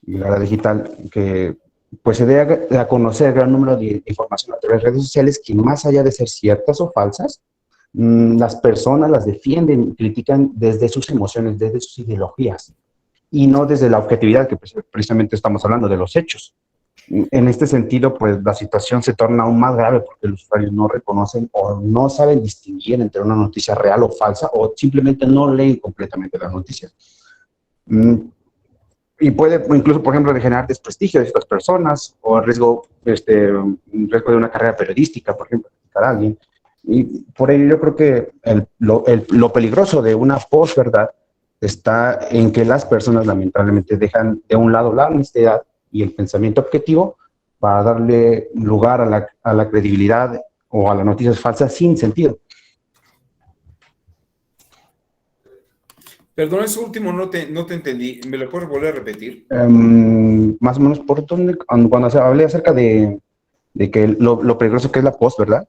y la era digital, que pues se dé a conocer gran número de información a través de redes sociales que más allá de ser ciertas o falsas, las personas las defienden y critican desde sus emociones, desde sus ideologías, y no desde la objetividad, que precisamente estamos hablando de los hechos. En este sentido, pues la situación se torna aún más grave porque los usuarios no reconocen o no saben distinguir entre una noticia real o falsa, o simplemente no leen completamente la noticia. Y puede incluso, por ejemplo, generar desprestigio de estas personas o un riesgo de una carrera periodística, por ejemplo, criticar a alguien. Y por ello yo creo que lo peligroso de una posverdad está en que las personas lamentablemente dejan de un lado la honestidad y el pensamiento objetivo para darle lugar a la credibilidad o a las noticias falsas sin sentido. Perdón, eso último no te entendí. ¿Me lo puedes volver a repetir? Más o menos por donde, cuando hablé acerca de que lo peligroso que es la post, ¿verdad?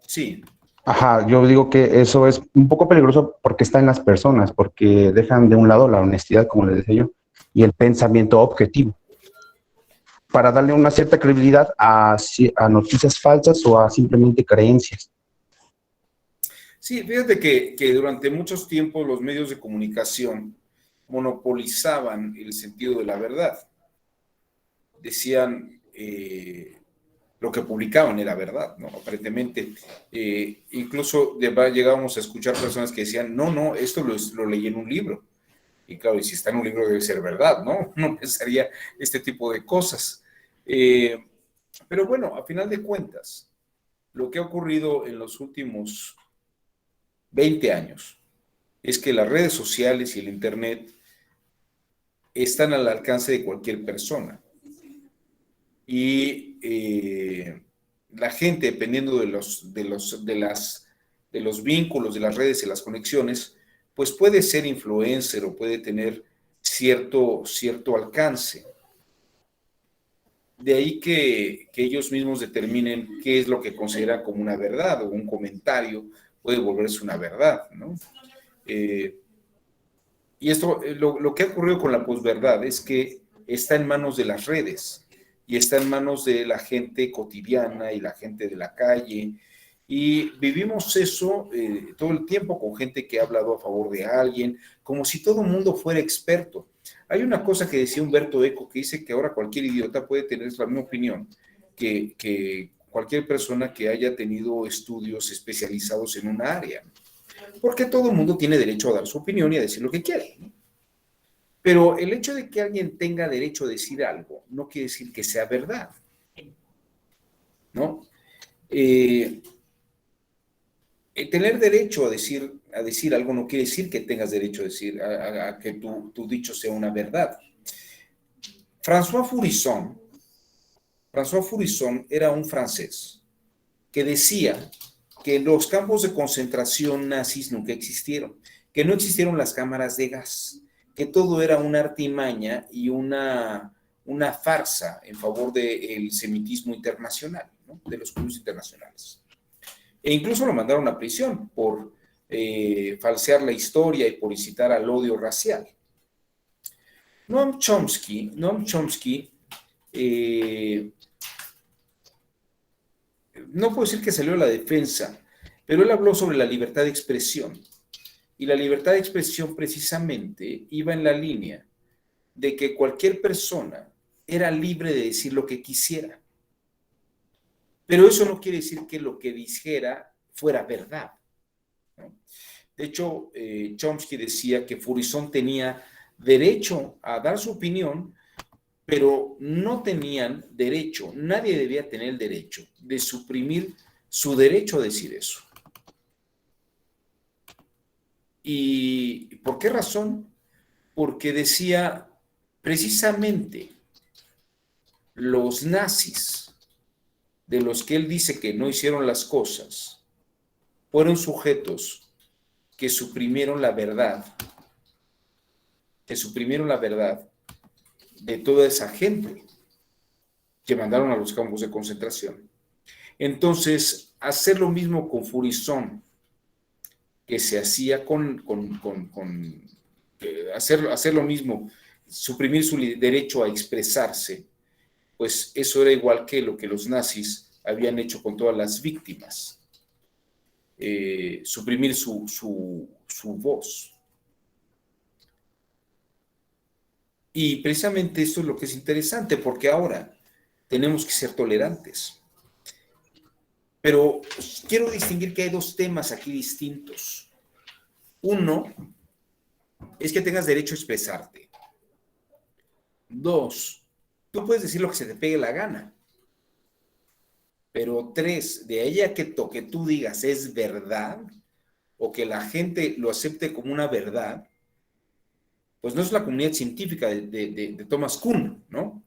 Sí. Ajá, yo digo que eso es un poco peligroso porque está en las personas, porque dejan de un lado la honestidad, como les decía yo, y el pensamiento objetivo, para darle una cierta credibilidad a noticias falsas o a simplemente creencias. Sí, fíjate que durante muchos tiempos los medios de comunicación monopolizaban el sentido de la verdad. Decían lo que publicaban era verdad, ¿no? Aparentemente. Incluso llegábamos a escuchar personas que decían, no, esto lo leí en un libro. Y claro, y si está en un libro debe ser verdad, ¿no? No pensaría este tipo de cosas. Pero bueno, a final de cuentas, lo que ha ocurrido en los últimos 20 años es que las redes sociales y el Internet están al alcance de cualquier persona. Y la gente, dependiendo de los vínculos, de las redes y las conexiones, pues puede ser influencer o puede tener cierto alcance. De ahí que ellos mismos determinen qué es lo que consideran como una verdad, o un comentario puede volverse una verdad, ¿no? Y esto, lo que ha ocurrido con la posverdad es que está en manos de las redes y está en manos de la gente cotidiana y la gente de la calle. Y vivimos eso todo el tiempo con gente que ha hablado a favor de alguien, como si todo el mundo fuera experto. Hay una cosa que decía Humberto Eco, que dice que ahora cualquier idiota puede tener la misma opinión que cualquier persona que haya tenido estudios especializados en una área. Porque todo el mundo tiene derecho a dar su opinión y a decir lo que quiere, ¿no? Pero el hecho de que alguien tenga derecho a decir algo no quiere decir que sea verdad, ¿no? Tener derecho a decir algo no quiere decir que tengas derecho a decir a que tu dicho sea una verdad. François Fourisson era un francés que decía que los campos de concentración nazis nunca existieron, que no existieron las cámaras de gas, que todo era una artimaña y una farsa en favor del semitismo internacional, ¿no? De los judíos internacionales. E incluso lo mandaron a prisión por falsear la historia y por incitar al odio racial. Noam Chomsky no puedo decir que salió a la defensa, pero él habló sobre la libertad de expresión. Y la libertad de expresión precisamente iba en la línea de que cualquier persona era libre de decir lo que quisiera. Pero eso no quiere decir que lo que dijera fuera verdad, ¿no? De hecho, Chomsky decía que Fourisson tenía derecho a dar su opinión, pero no tenían derecho, nadie debía tener el derecho de suprimir su derecho a decir eso. ¿Y por qué razón? Porque decía, precisamente, los nazis, de los que él dice que no hicieron las cosas, fueron sujetos que suprimieron la verdad, de toda esa gente que mandaron a los campos de concentración. Entonces, hacer lo mismo con Fourisson, que se hacía hacer lo mismo, suprimir su derecho a expresarse, pues eso era igual que lo que los nazis habían hecho con todas las víctimas, suprimir su voz. Y precisamente esto es lo que es interesante, porque ahora tenemos que ser tolerantes. Pero quiero distinguir que hay dos temas aquí distintos. Uno es que tengas derecho a expresarte. Dos, tú puedes decir lo que se te pegue la gana. Pero tres, de ahí a que tú digas es verdad, o que la gente lo acepte como una verdad, pues no es la comunidad científica de Thomas Kuhn, ¿no?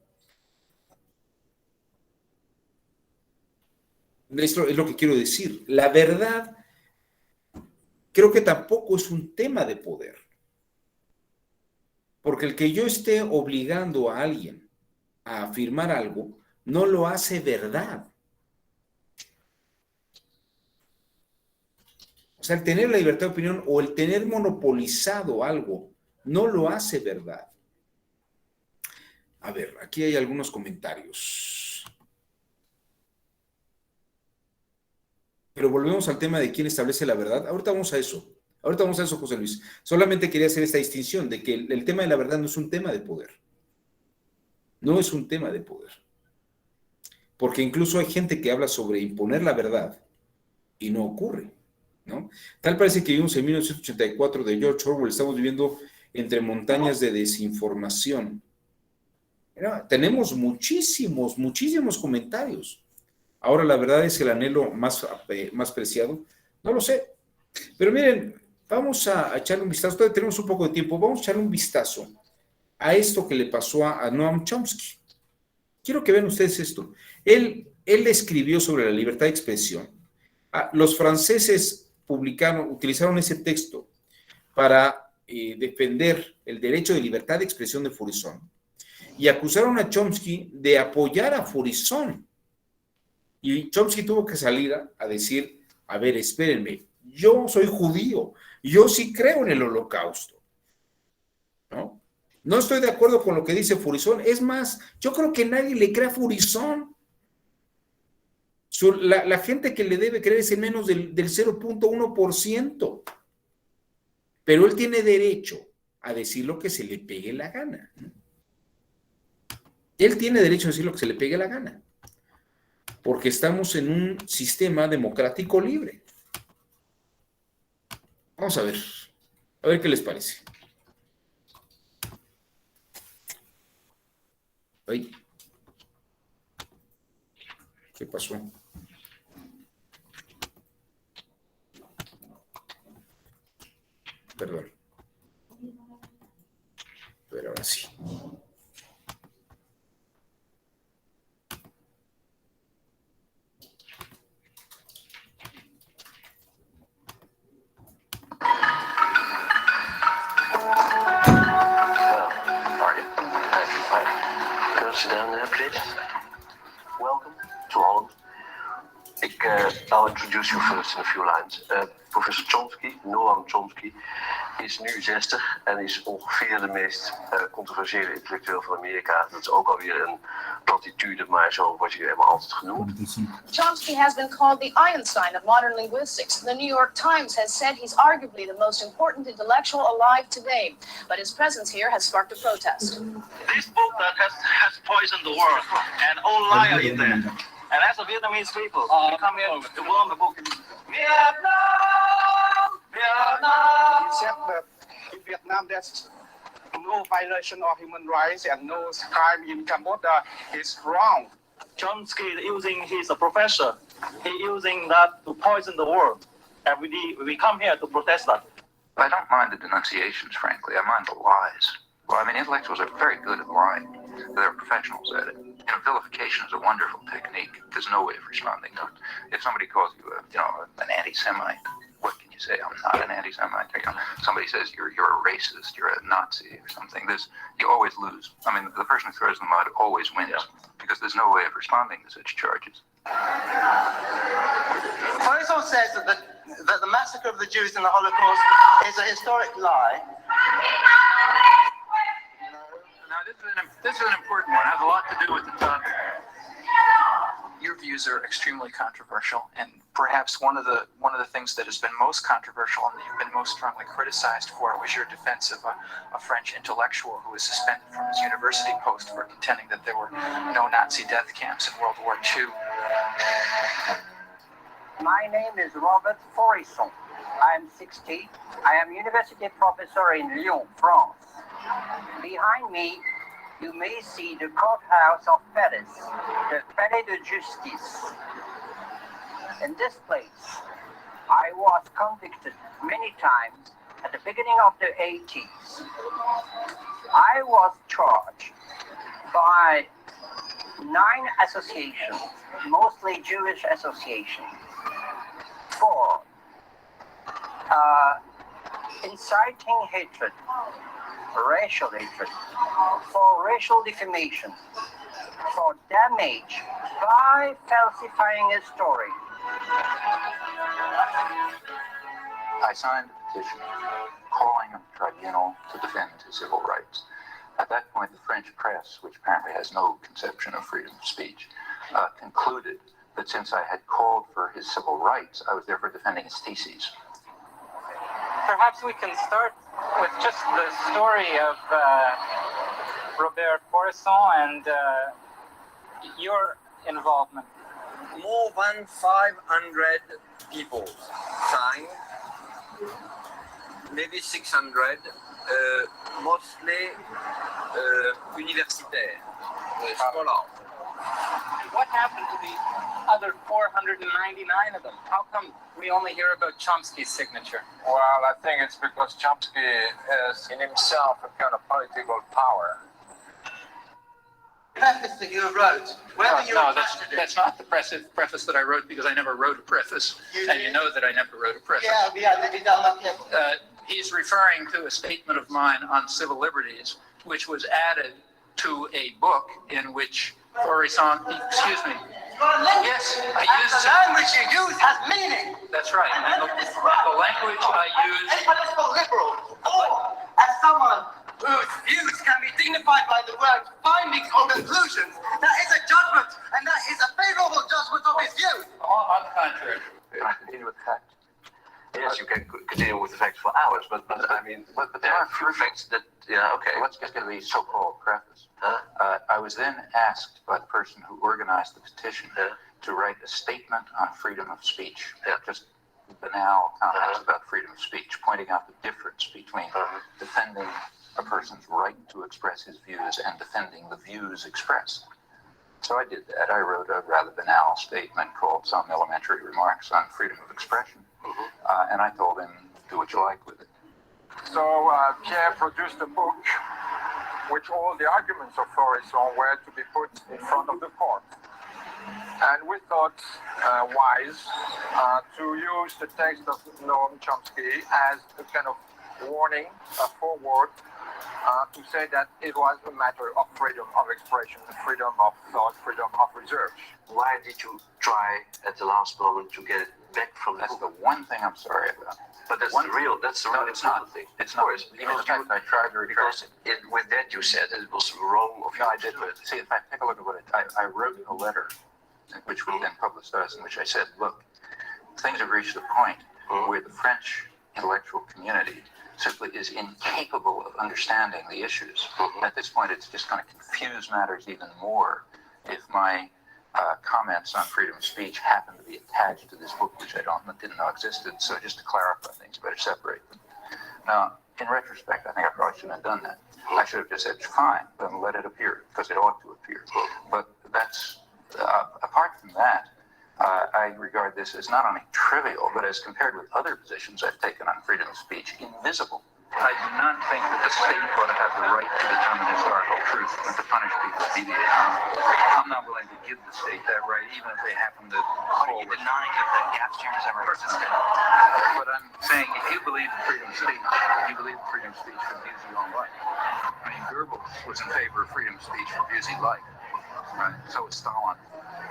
Esto es lo que quiero decir. La verdad creo que tampoco es un tema de poder. Porque el que yo esté obligando a alguien a afirmar algo, no lo hace verdad. O sea, el tener la libertad de opinión o el tener monopolizado algo no lo hace verdad. A ver, aquí hay algunos comentarios. Pero volvemos al tema de quién establece la verdad. Ahorita vamos a eso. Ahorita vamos a eso, José Luis. Solamente quería hacer esta distinción de que el tema de la verdad no es un tema de poder. No es un tema de poder. Porque incluso hay gente que habla sobre imponer la verdad y no ocurre, ¿no? Tal parece que vivimos en 1984 de George Orwell. Estamos viviendo entre montañas de desinformación. Mira, tenemos muchísimos comentarios. Ahora la verdad es el anhelo más preciado. No lo sé. Pero miren, vamos a echarle un vistazo. Todavía tenemos un poco de tiempo. Vamos a echarle un vistazo a esto que le pasó a Noam Chomsky. Quiero que vean ustedes esto. Él escribió sobre la libertad de expresión. Los franceses utilizaron ese texto para defender el derecho de libertad de expresión de Faurisson y acusaron a Chomsky de apoyar a Faurisson. Y Chomsky tuvo que salir a decir, a ver, espérenme, yo soy judío, yo sí creo en el holocausto, ¿no? No estoy de acuerdo con lo que dice Faurisson. Es más, yo creo que nadie le cree a Faurisson. La gente que le debe creer es en menos del 0.1%. Pero él tiene derecho a decir lo que se le pegue la gana, ¿no? Él tiene derecho a decir lo que se le pegue la gana. Porque estamos en un sistema democrático libre. Vamos a ver qué les parece. Ay. ¿Qué pasó? Perdón. Pero ahora sí. Sit down there, please. Welcome to Holland. I'll introduce you first in a few lines. Professor Chomsky, Noam Chomsky, is nu 60 en is ongeveer de meest controversiële intellectueel van Amerika. Dat is ook alweer een platitude, maar zo wordt hij helemaal altijd genoemd. Chomsky has been called the Einstein of modern linguistics. The New York Times has said he's arguably the most important intellectual alive today, but his presence here has sparked a protest. This book that has poisoned the world, and all liar in there. And as a Vietnamese people, we come here to learn the book. Vietnam! Vietnam! He said that in Vietnam there's no violation of human rights and no crime in Cambodia is wrong. Chomsky he's a professor. He's using that to poison the world. And we come here to protest that. I don't mind the denunciations, frankly. I mind the lies. Well, I mean, intellectuals are very good at lying. They're professionals at it. You know, vilification is a wonderful technique. There's no way of responding to it. If somebody calls you, an anti-Semite, what can you say? I'm not an anti-Semite. You know, somebody says you're a racist, you're a Nazi or something. You always lose. I mean, the person who throws the mud always wins because there's no way of responding to such charges. Faurisson says that the massacre of the Jews in the Holocaust is a historic lie. Now, this is an important one. It has a lot to do with the topic. Your views are extremely controversial, and perhaps one of the things that has been most controversial and that you've been most strongly criticized for was your defense of a French intellectual who was suspended from his university post for contending that there were no Nazi death camps in World War II. My name is Robert Faurisson. I am 60. I am university professor in Lyon, France. Behind me, you may see the courthouse of Paris, the Palais de Justice. In this place, I was convicted many times at the beginning of the 80s. I was charged by 9 associations, mostly Jewish associations, for inciting hatred, racial hatred, for racial defamation, for damage by falsifying a story. I signed a petition calling on the tribunal to defend his civil rights. At that point, the French press, which apparently has no conception of freedom of speech, concluded that since I had called for his civil rights, I was therefore defending his theses. Perhaps we can start with just the story of Robert Faurisson and your involvement. More than 500 people signed, maybe 600, mostly universitaires, scholars. What happened to the other 499 of them? How come we only hear about Chomsky's signature? Well, I think it's because Chomsky is in himself a kind of political power. Preface that you wrote. That's not the preface that I wrote, because I never wrote a preface, and you know that I never wrote a preface. He's referring to a statement of mine on civil liberties, which was added to a book in which Faurisson, excuse me. Yes, I used the language you use has meaning. That's right. And the language I use. Any political liberal, or as someone whose views can be dignified by the word findings or conclusions, that is a judgment, and that is a favorable judgment of his views. On the contrary. Can I continue with facts? Yes, you can continue with the facts for hours, but I mean, but there are a few facts that, okay. Let's get to the so-called preface. I was then asked by the person who organized the petition to write a statement on freedom of speech. Just banal comments about freedom of speech, pointing out the difference between defending a person's right to express his views and defending the views expressed. So I did that. I wrote a rather banal statement called Some Elementary Remarks on Freedom of Expression. And I told him, do what you like with it. So Pierre produced a book which all the arguments of Faurisson were to be put in front of the court. And we thought wise to use the text of Noam Chomsky as a kind of warning, a foreword, to say that it was a matter of freedom of expression, freedom of thought, freedom of research. Why did you try at the last moment to get it back from the book? That's the one thing I'm sorry about. But that's the real it's not. thing. It's not. I tried very because with that you said it was wrong of you. I did. See, in fact, take a look at what I wrote a letter, which we then publicized, in which I said, look, things have reached a point where the French intellectual community simply is incapable of understanding the issues. At this point, it's just going to confuse matters even more if my comments on freedom of speech happen to be attached to this book, which I didn't know existed. So just to clarify things, better separate them. Now, in retrospect, I think I probably shouldn't have done that. I should have just said, fine, then let it appear, because it ought to appear. But that's, apart from that, I regard this as not only trivial, but as compared with other positions I've taken on freedom of speech, invisible. I do not think that the state ought to have the right to determine historical truth and to punish people who deviate from it. I'm not willing to give the state that right, even if they happen to Are you denying that the gas chambers ever existed? But I'm saying, if you believe in freedom of speech, you believe in freedom of speech for abusing your own life. I mean, Goebbels was in favor of freedom of speech for abusing life, right? So was Stalin.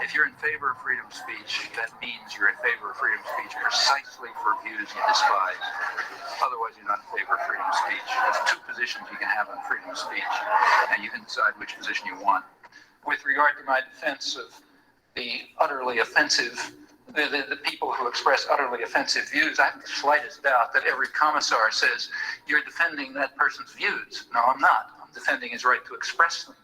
If you're in favor of freedom of speech, that means you're in favor of freedom of speech precisely for views you despise. Otherwise, you're not in favor of freedom of speech. There's two positions you can have on freedom of speech, and you can decide which position you want. With regard to my defense of the utterly offensive, the people who express utterly offensive views, I have the slightest doubt that every commissar says, you're defending that person's views. No, I'm not. I'm defending his right to express them.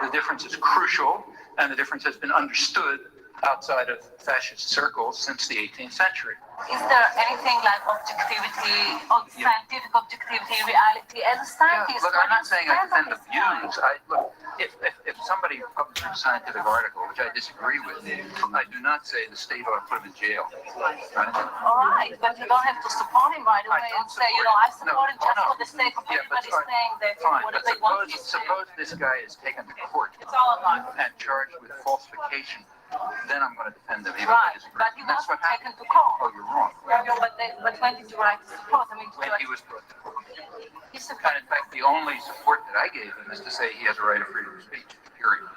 The difference is crucial, and the difference has been understood outside of fascist circles since the 18th century. Is there anything like objectivity, or scientific objectivity, reality, as a scientist? Look, I'm not saying I defend the views. Look, if somebody publishes a scientific article, which I disagree with, I do not say the state ought to put him in jail. Right? All right, but you don't have to support him right away and say, I support him just for the sake of everybody saying that what they want to say. Suppose this guy is taken to court It's all about and charged with falsification. Then I'm going to defend him. Right, but he wasn't taken to court. Oh, you're wrong. But when did you write the support? I mean, when he was brought to court. And in fact, the only support that I gave him is to say he has a right of freedom of speech, period.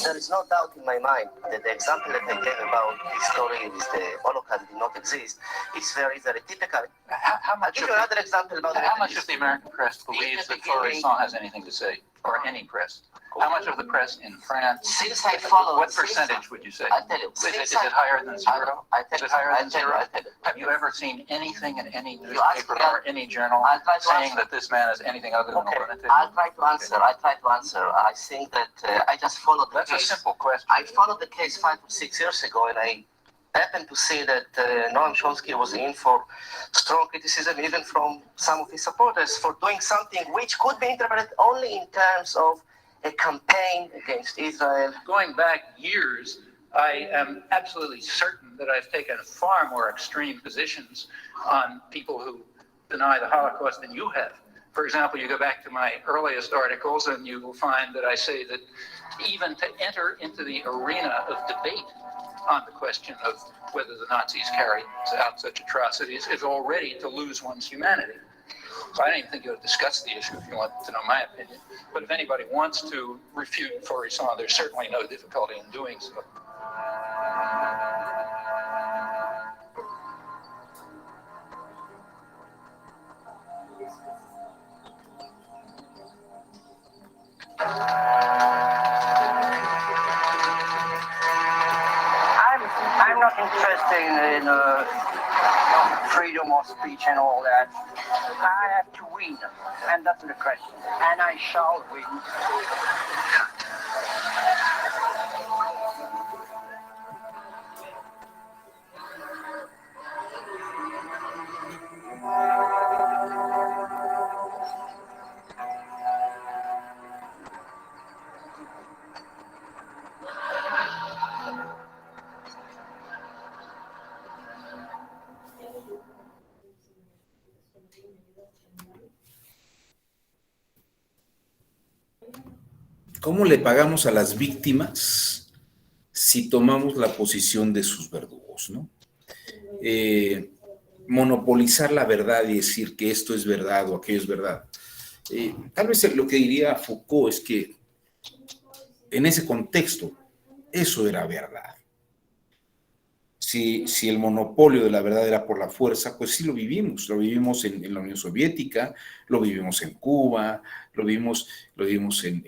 There is no doubt in my mind that the example that I gave about the story with the Holocaust did not exist is very, very typical. How much I'll give you another example about how much of the American press believes that Faurisson has anything to say, or any press? How much of the press in France? Since I followed, what percentage would you say? I tell you, Is it higher than zero? Is it higher than zero? I tell you. Have you ever seen anything in any newspaper or any journal saying that this man is anything other than a lunatic? I'll try to answer. I think that I just followed the case. That's a simple question. I followed the case 5 or 6 years ago, and I happened to see that Noam Chomsky was in for strong criticism, even from some of his supporters, for doing something which could be interpreted only in terms of a campaign against Israel. Going back years, I am absolutely certain that I've taken far more extreme positions on people who deny the Holocaust than you have. For example, you go back to my earliest articles and you will find that I say that even to enter into the arena of debate on the question of whether the Nazis carried out such atrocities is already to lose one's humanity. So I don't even think you ought to discuss the issue if you want to know my opinion. But if anybody wants to refute Faurisson, there's certainly no difficulty in doing so. I'm not interested in freedom of speech and all that. I have to win, and that's the question. And I shall win. ¿Cómo le pagamos a las víctimas si tomamos la posición de sus verdugos, ¿no? Monopolizar la verdad y decir que esto es verdad o aquello es verdad. Tal vez lo que diría Foucault es que en ese contexto eso era verdad. Si el monopolio de la verdad era por la fuerza, pues sí lo vivimos en la Unión Soviética, lo vivimos en Cuba, lo vivimos en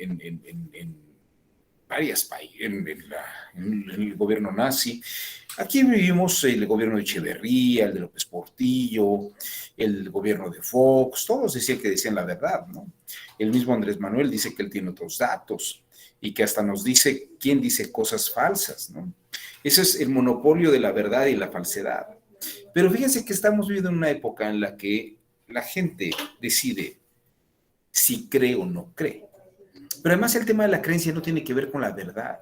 varios países, en el gobierno nazi. Aquí vivimos el gobierno de Echeverría, el de López Portillo, el gobierno de Fox, todos decían la verdad, ¿no? El mismo Andrés Manuel dice que él tiene otros datos y que hasta nos dice quién dice cosas falsas, ¿no? Ese es el monopolio de la verdad y la falsedad. Pero fíjense que estamos viviendo en una época en la que la gente decide si cree o no cree. Pero además el tema de la creencia no tiene que ver con la verdad.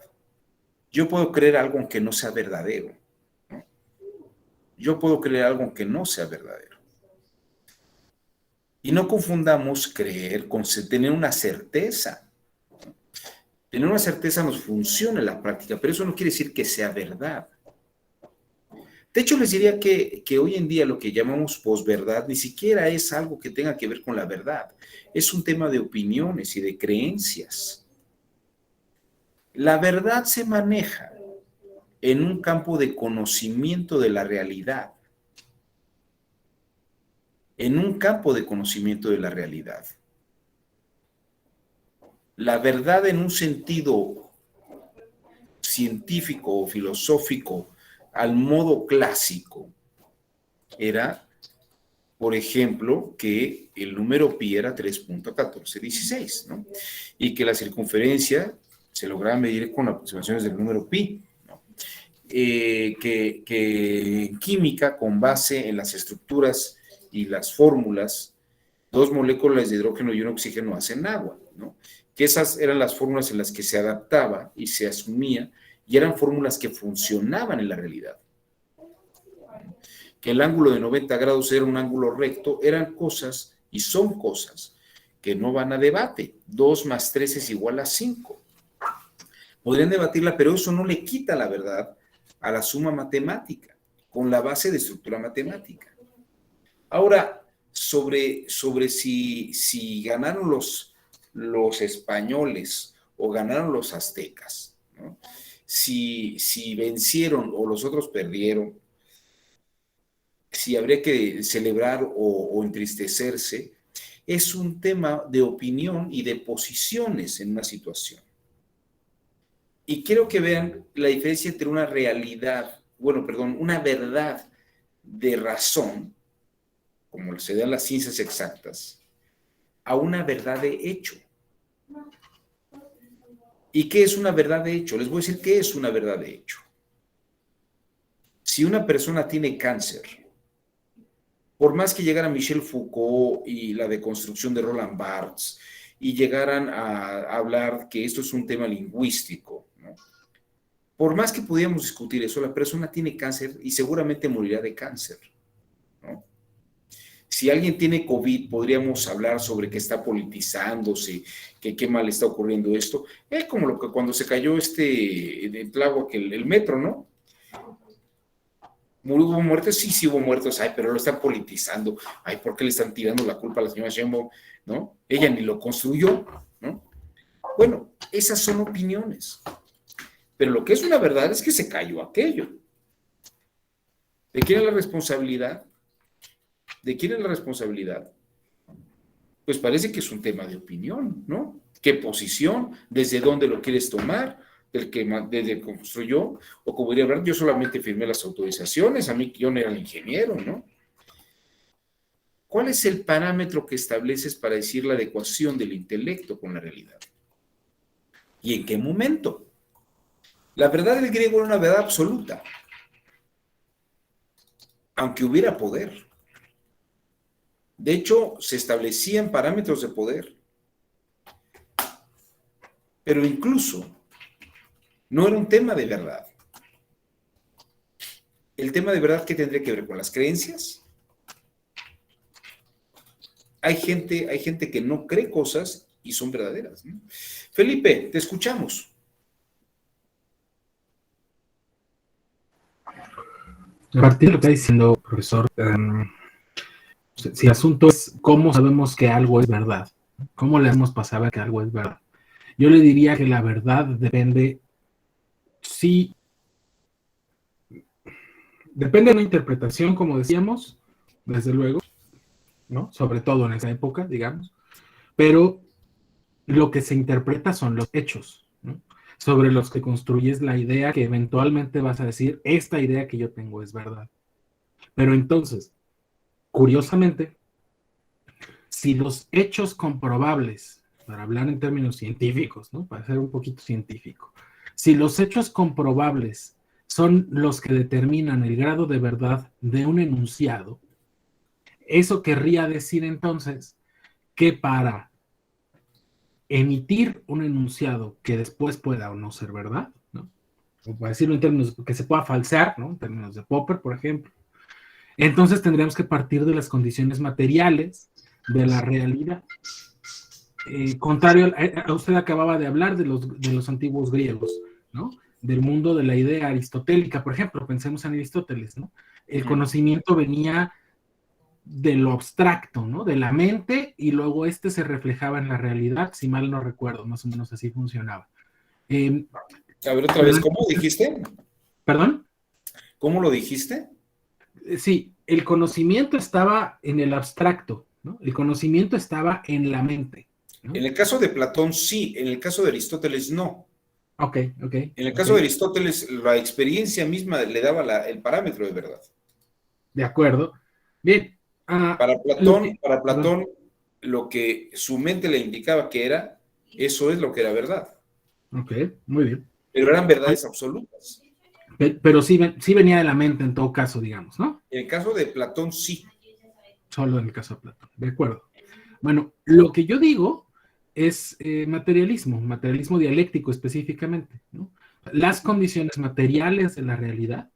Yo puedo creer algo aunque no sea verdadero, ¿no? Yo puedo creer algo aunque no sea verdadero. Y no confundamos creer con tener una certeza. Tener una certeza nos funciona en la práctica, pero eso no quiere decir que sea verdad. De hecho, les diría que hoy en día lo que llamamos posverdad ni siquiera es algo que tenga que ver con la verdad. Es un tema de opiniones y de creencias. La verdad se maneja en un campo de conocimiento de la realidad. En un campo de conocimiento de la realidad. La verdad en un sentido científico o filosófico al modo clásico era, por ejemplo, que el número pi era 3.1416, ¿no? Y que la circunferencia se lograba medir con aproximaciones del número pi, ¿no? Que en química, con base en las estructuras y las fórmulas, 2 moléculas de hidrógeno y un oxígeno hacen agua, ¿no? Que esas eran las fórmulas en las que se adaptaba y se asumía, y eran fórmulas que funcionaban en la realidad. Que el ángulo de 90 grados era un ángulo recto, eran cosas, y son cosas, que no van a debate. 2 más 3 es igual a 5. Podrían debatirla, pero eso no le quita la verdad a la suma matemática, con la base de estructura matemática. Ahora, sobre si ganaron los españoles o ganaron los aztecas, ¿no? Si vencieron o los otros perdieron, si habría que celebrar o entristecerse, es un tema de opinión y de posiciones en una situación. Y quiero que vean la diferencia entre una realidad, una verdad de razón, como se da en las ciencias exactas, a una verdad de hecho. ¿Y qué es una verdad de hecho? Les voy a decir qué es una verdad de hecho. Si una persona tiene cáncer, por más que llegara Michel Foucault y la deconstrucción de Roland Barthes y llegaran a hablar que esto es un tema lingüístico, ¿no? Por más que pudiéramos discutir eso, la persona tiene cáncer y seguramente morirá de cáncer, ¿no? Si alguien tiene COVID, podríamos hablar sobre que está politizándose, que qué mal está ocurriendo esto. Es como lo que cuando se cayó de Tláhuac, el metro, ¿no? ¿Hubo muertes? Sí, hubo muertos. Ay, pero lo están politizando. Ay, ¿por qué le están tirando la culpa a la señora Sheinbaum? ¿No? Ella ni lo construyó, ¿no? Bueno, esas son opiniones. Pero lo que es una verdad es que se cayó aquello. ¿De quién es la responsabilidad? ¿De quién es la responsabilidad? Pues parece que es un tema de opinión, ¿no? ¿Qué posición? ¿Desde dónde lo quieres tomar? Desde el que construyó, o como diría hablar, yo solamente firmé las autorizaciones, a mí yo no era el ingeniero, ¿no? ¿Cuál es el parámetro que estableces para decir la adecuación del intelecto con la realidad? ¿Y en qué momento? La verdad del griego era una verdad absoluta, aunque hubiera poder. De hecho, se establecían parámetros de poder, pero incluso no era un tema de verdad. El tema de verdad, ¿qué tendría que ver con las creencias? Hay gente que no cree cosas y son verdaderas, ¿no? Felipe, te escuchamos. A partir de lo que está diciendo, profesor, si el asunto es cómo sabemos que algo es verdad, cómo le hacemos para saber que algo es verdad, yo le diría que la verdad depende de una interpretación, como decíamos, desde luego, ¿no? Sobre todo en esa época, digamos, pero lo que se interpreta son los hechos, ¿no? Sobre los que construyes la idea que eventualmente vas a decir, esta idea que yo tengo es verdad. Pero entonces, curiosamente, si los hechos comprobables, para hablar en términos científicos, ¿no? Para ser un poquito científico, si los hechos comprobables son los que determinan el grado de verdad de un enunciado, eso querría decir entonces que para emitir un enunciado que después pueda o no ser verdad, ¿no? O para decirlo en términos que se pueda falsear, ¿no? En términos de Popper, por ejemplo, entonces tendríamos que partir de las condiciones materiales de la realidad. Contrario a usted acababa de hablar de los antiguos griegos, ¿no? Del mundo de la idea aristotélica, por ejemplo, pensemos en Aristóteles, ¿no? El conocimiento venía de lo abstracto, ¿no? De la mente, y luego se reflejaba en la realidad, si mal no recuerdo, más o menos así funcionaba. A ver, otra vez, ¿cómo dijiste? ¿Perdón? ¿Cómo lo dijiste? Sí, el conocimiento estaba en el abstracto, ¿no? El conocimiento estaba en la mente, ¿no? En el caso de Platón, sí. En el caso de Aristóteles, no. Ok. En el caso de Aristóteles, la experiencia misma le daba el parámetro de verdad. De acuerdo. Bien. Para Platón, lo que su mente le indicaba que era, eso es lo que era verdad. Ok, muy bien. Pero eran verdades absolutas. Pero sí venía de la mente en todo caso, digamos, ¿no? En el caso de Platón, sí. Solo en el caso de Platón, de acuerdo. Bueno, lo que yo digo es materialismo dialéctico específicamente, ¿no? Las condiciones materiales de la realidad,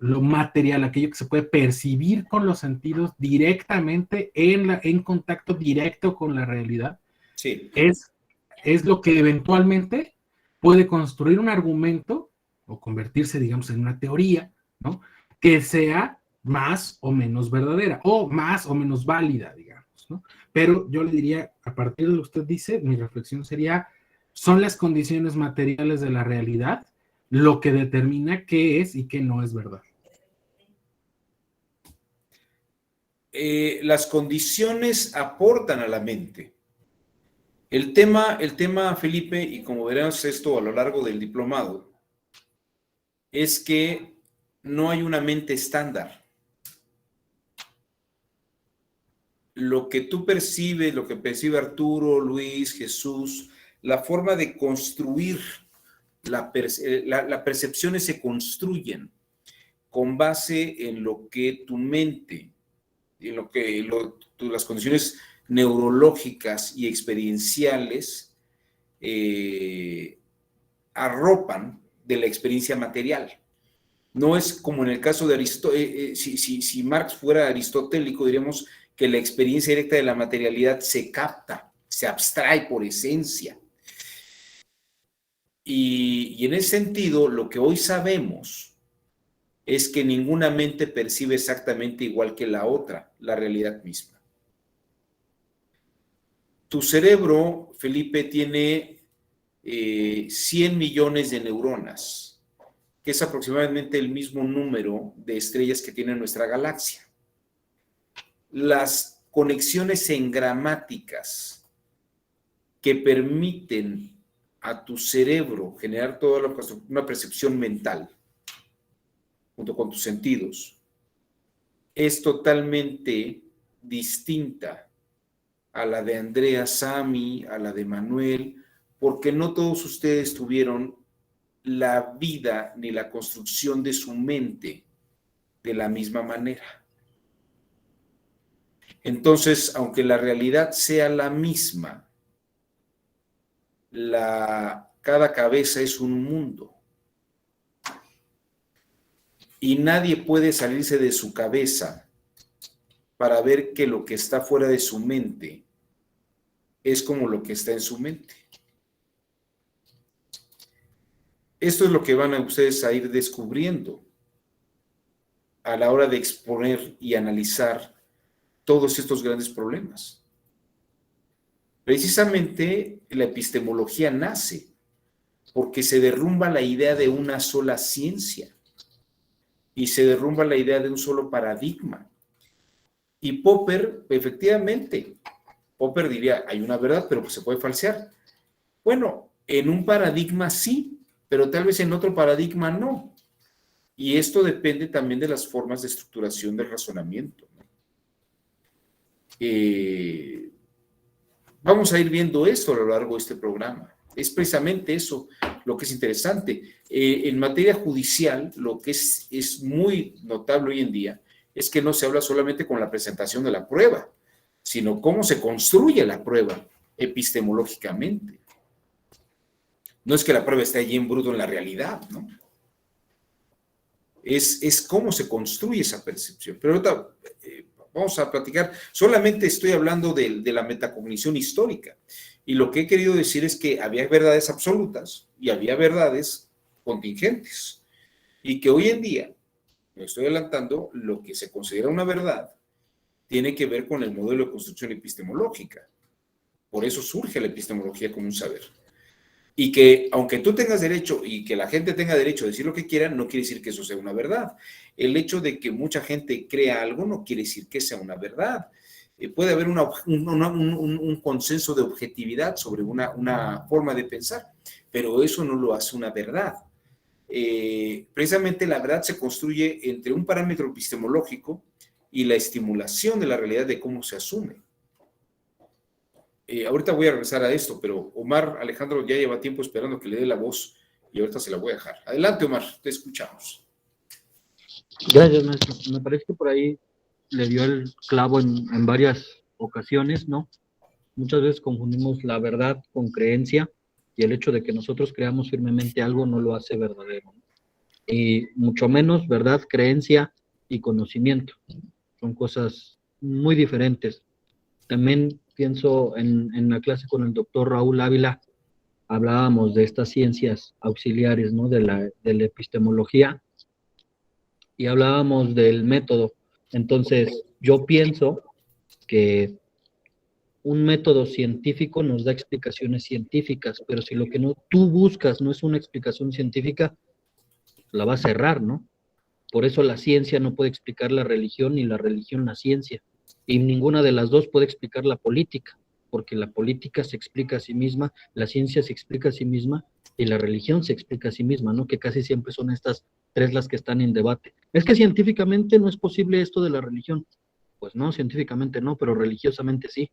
lo material, aquello que se puede percibir con los sentidos directamente en contacto directo con la realidad, sí, es lo que eventualmente puede construir un argumento o convertirse, digamos, en una teoría, ¿no? Que sea más o menos verdadera o más o menos válida, digamos, ¿no? Pero yo le diría, a partir de lo que usted dice, mi reflexión sería, ¿Son las condiciones materiales de la realidad lo que determina qué es y qué no es verdad? Las condiciones aportan a la mente. El tema, Felipe, y como veremos esto a lo largo del diplomado, es que no hay una mente estándar. Lo que tú percibes, lo que percibe Arturo, Luis, Jesús, la forma de construir, las percepciones se construyen con base en lo que tu mente, en lo que las condiciones neurológicas y experienciales arropan de la experiencia material. No es como en el caso de Aristóteles, si Marx fuera aristotélico, diríamos que la experiencia directa de la materialidad se capta, se abstrae por esencia. Y en ese sentido, lo que hoy sabemos es que ninguna mente percibe exactamente igual que la otra, la realidad misma. Tu cerebro, Felipe, tiene 100 millones de neuronas, que es aproximadamente el mismo número de estrellas que tiene nuestra galaxia. Las conexiones engramáticas que permiten a tu cerebro generar toda una percepción mental, junto con tus sentidos, es totalmente distinta a la de Andrea Sami, a la de Manuel, porque no todos ustedes tuvieron la vida ni la construcción de su mente de la misma manera. Entonces, aunque la realidad sea la misma, cada cabeza es un mundo. Y nadie puede salirse de su cabeza para ver que lo que está fuera de su mente es como lo que está en su mente. Esto es lo que van a ustedes a ir descubriendo a la hora de exponer y analizar todos estos grandes problemas. Precisamente la epistemología nace porque se derrumba la idea de una sola ciencia y se derrumba la idea de un solo paradigma. Y Popper, efectivamente, Popper diría, hay una verdad, pero pues se puede falsear. Bueno, en un paradigma sí, pero tal vez en otro paradigma no. Y esto depende también de las formas de estructuración del razonamiento. Vamos a ir viendo esto a lo largo de este programa. Es precisamente eso lo que es interesante. En materia judicial, lo que es muy notable hoy en día es que no se habla solamente con la presentación de la prueba, sino cómo se construye la prueba epistemológicamente. No es que la prueba esté allí en bruto en la realidad, ¿no? Es cómo se construye esa percepción. Pero ahorita vamos a platicar, solamente estoy hablando de la metacognición histórica. Y lo que he querido decir es que había verdades absolutas y había verdades contingentes. Y que hoy en día, me estoy adelantando, lo que se considera una verdad tiene que ver con el modelo de construcción epistemológica. Por eso surge la epistemología como un saber. Y que aunque tú tengas derecho y que la gente tenga derecho a decir lo que quiera, no quiere decir que eso sea una verdad. El hecho de que mucha gente crea algo no quiere decir que sea una verdad. Puede haber un consenso de objetividad sobre una forma de pensar, pero eso no lo hace una verdad. Precisamente la verdad se construye entre un parámetro epistemológico y la estimulación de la realidad de cómo se asume. Ahorita voy a regresar a esto, pero Omar Alejandro ya lleva tiempo esperando que le dé la voz y ahorita se la voy a dejar. Adelante, Omar, te escuchamos. Gracias, maestro. Me parece que por ahí le dio el clavo en varias ocasiones, ¿no? Muchas veces confundimos la verdad con creencia y el hecho de que nosotros creamos firmemente algo no lo hace verdadero. Y mucho menos verdad, creencia y conocimiento. Son cosas muy diferentes. También pienso en la clase con el doctor Raúl Ávila, hablábamos de estas ciencias auxiliares, ¿no? De la epistemología, y hablábamos del método. Entonces, yo pienso que un método científico nos da explicaciones científicas, pero si lo que tú buscas no es una explicación científica, la va a cerrar, ¿no? Por eso la ciencia no puede explicar la religión, ni la religión la ciencia. Y ninguna de las dos puede explicar la política, porque la política se explica a sí misma, la ciencia se explica a sí misma, y la religión se explica a sí misma, ¿no? Que casi siempre son estas tres las que están en debate. Es que científicamente no es posible esto de la religión. Pues no, científicamente no, pero religiosamente sí.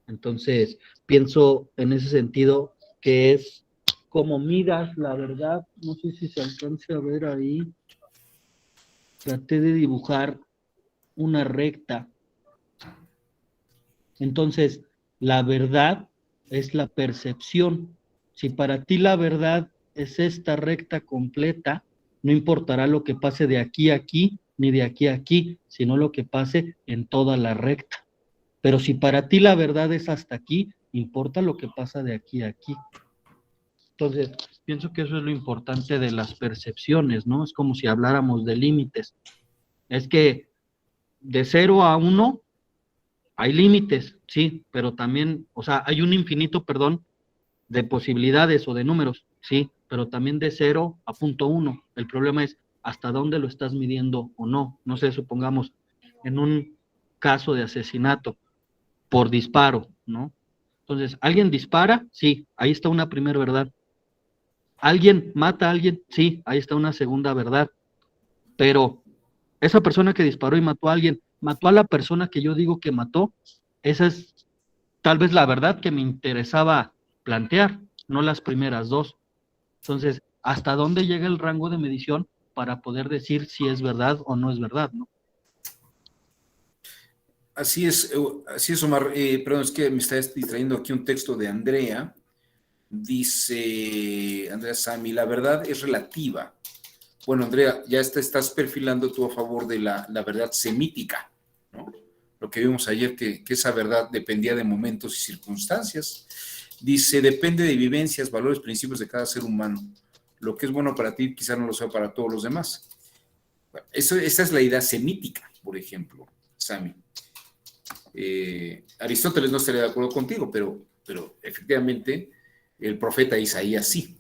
Entonces, pienso en ese sentido que es como miras la verdad, no sé si se alcance a ver ahí, traté de dibujar una recta. Entonces, la verdad es la percepción. Si para ti la verdad es esta recta completa, no importará lo que pase de aquí a aquí, ni de aquí a aquí, sino lo que pase en toda la recta. Pero si para ti la verdad es hasta aquí, importa lo que pasa de aquí a aquí. Entonces, pienso que eso es lo importante de las percepciones, ¿no? Es como si habláramos de límites. Es que de 0 a 1 hay límites, sí, pero también, o sea, hay un infinito, perdón, de posibilidades o de números, sí, pero también de 0 a punto 1. El problema es hasta dónde lo estás midiendo o no. No sé, supongamos, en un caso de asesinato por disparo, ¿no? Entonces, ¿alguien dispara? Sí, ahí está una primera verdad. ¿Alguien mata a alguien? Sí, ahí está una segunda verdad. Pero esa persona que disparó y mató a alguien, mató a la persona que yo digo que mató. Esa es tal vez la verdad que me interesaba plantear, no las primeras dos. Entonces, ¿hasta dónde llega el rango de medición para poder decir si es verdad o no es verdad, ¿no? Así es, Omar. Perdón, es que me está distrayendo aquí un texto de Andrea. Dice Andrea Sami, la verdad es relativa. Bueno, Andrea, ya estás perfilando tú a favor de la verdad semítica, ¿no? Lo que vimos ayer, que esa verdad dependía de momentos y circunstancias. Dice, depende de vivencias, valores, principios de cada ser humano. Lo que es bueno para ti quizá no lo sea para todos los demás. Bueno, esa es la idea semítica, por ejemplo, Sami. Aristóteles no estaría de acuerdo contigo, pero efectivamente el profeta Isaías sí.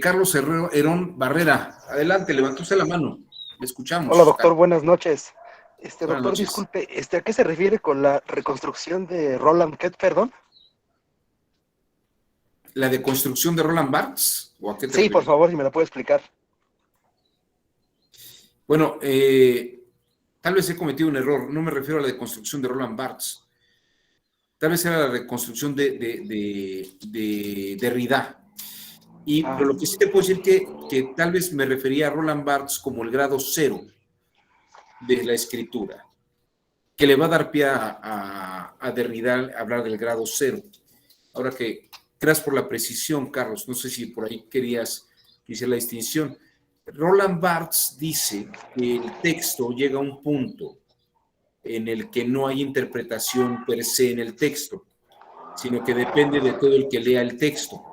Carlos Herón Barrera, adelante, levantó usted la mano, le escuchamos. Hola, doctor, buenas noches. Buenas Doctor, noches. disculpe, ¿a qué se refiere con la reconstrucción de Roland Barthes, perdón? ¿La deconstrucción de Roland Barthes? ¿O a qué te refieres? Por favor, si me la puede explicar. Bueno, tal vez he cometido un error, no me refiero a la deconstrucción de Roland Barthes. Tal vez era la reconstrucción de Derrida. Pero lo que sí te puedo decir que tal vez me refería a Roland Barthes como el grado 0 de la escritura, que le va a dar pie a Derrida hablar del grado 0. Ahora que, gracias por la precisión, Carlos, no sé si por ahí querías que hiciera la distinción. Roland Barthes dice que el texto llega a un punto en el que no hay interpretación per se en el texto, sino que depende de todo el que lea el texto.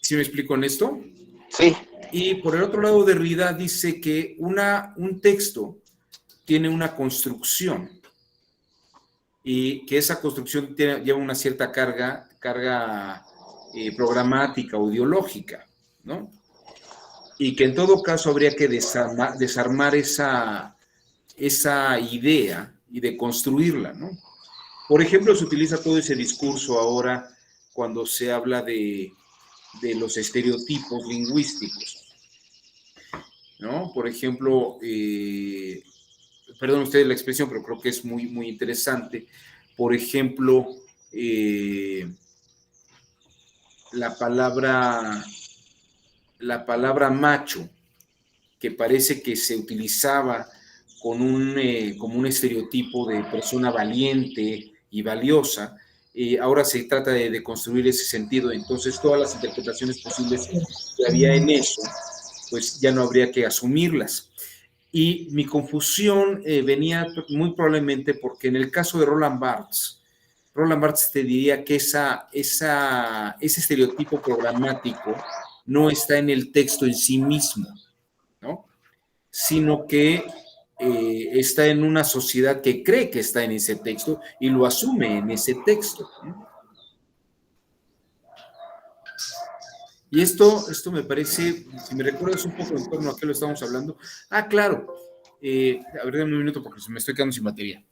¿Sí me explico en esto? Sí. Y por el otro lado, Derrida dice que un texto tiene una construcción y que esa construcción lleva una cierta carga programática o ideológica, ¿no? Y que en todo caso habría que desarmar esa idea y deconstruirla, ¿no? Por ejemplo, se utiliza todo ese discurso ahora cuando se habla de los estereotipos lingüísticos, ¿no? Por ejemplo, perdón ustedes la expresión, pero creo que es muy, muy interesante. Por ejemplo, la palabra macho, que parece que se utilizaba como un estereotipo de persona valiente y valiosa, ahora se trata de construir ese sentido. Entonces, todas las interpretaciones posibles que había en eso, pues ya no habría que asumirlas. Y mi confusión venía muy probablemente porque en el caso de Roland Barthes te diría que ese estereotipo programático no está en el texto en sí mismo, ¿no? Sino que está en una sociedad que cree que está en ese texto y lo asume en ese texto, ¿no? Y esto me parece, si me recuerdas un poco en torno a qué lo estamos hablando. Ah, claro. A ver, dame un minuto porque se me estoy quedando sin batería.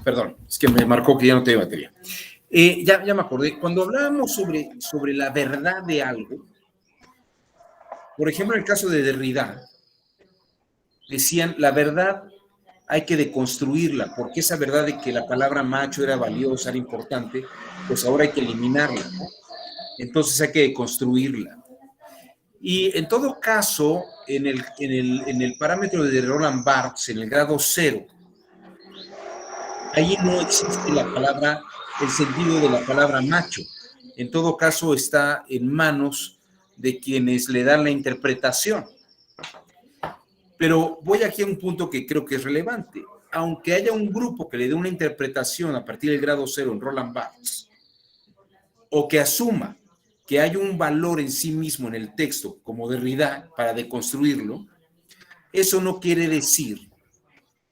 Perdón, es que me marcó que ya no tenía batería. Ya me acordé. Cuando hablábamos sobre la verdad de algo, por ejemplo, en el caso de Derrida, decían, la verdad hay que deconstruirla, porque esa verdad de que la palabra macho era valiosa, era importante, pues ahora hay que eliminarla, ¿no? Entonces hay que deconstruirla. Y en todo caso, en el parámetro de Roland Barthes, en el grado 0, ahí no existe la palabra, el sentido de la palabra macho. En todo caso, está en manos de quienes le dan la interpretación. Pero voy aquí a un punto que creo que es relevante. Aunque haya un grupo que le dé una interpretación a partir del grado 0 en Roland Barthes, o que asuma que hay un valor en sí mismo en el texto, como Derrida, para deconstruirlo, eso no quiere decir.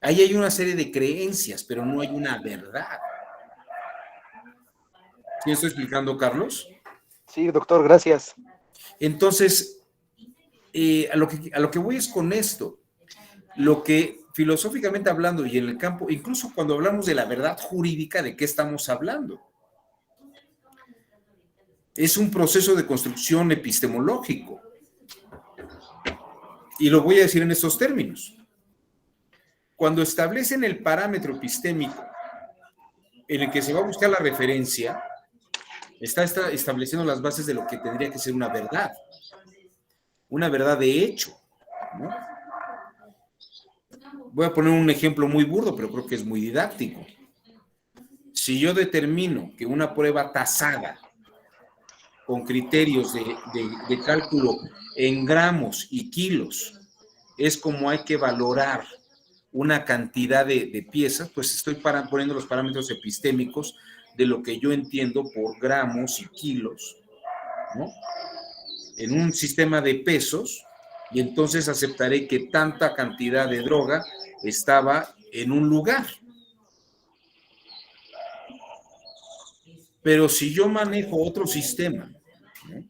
Ahí hay una serie de creencias, pero no hay una verdad. ¿Sí me estoy explicando, Carlos? Sí, doctor, gracias. Entonces, a lo que voy es con esto. Lo que filosóficamente hablando y en el campo, incluso cuando hablamos de la verdad jurídica, ¿de qué estamos hablando? Es un proceso de construcción epistemológico. Y lo voy a decir en estos términos. Cuando establecen el parámetro epistémico en el que se va a buscar la referencia, está estableciendo las bases de lo que tendría que ser una verdad de hecho, ¿no? Voy a poner un ejemplo muy burdo, pero creo que es muy didáctico. Si yo determino que una prueba tasada con criterios de cálculo en gramos y kilos es como hay que valorar una cantidad de piezas, pues estoy poniendo los parámetros epistémicos de lo que yo entiendo por gramos y kilos, ¿no? En un sistema de pesos, y entonces aceptaré que tanta cantidad de droga estaba en un lugar. Pero si yo manejo otro sistema, ¿no?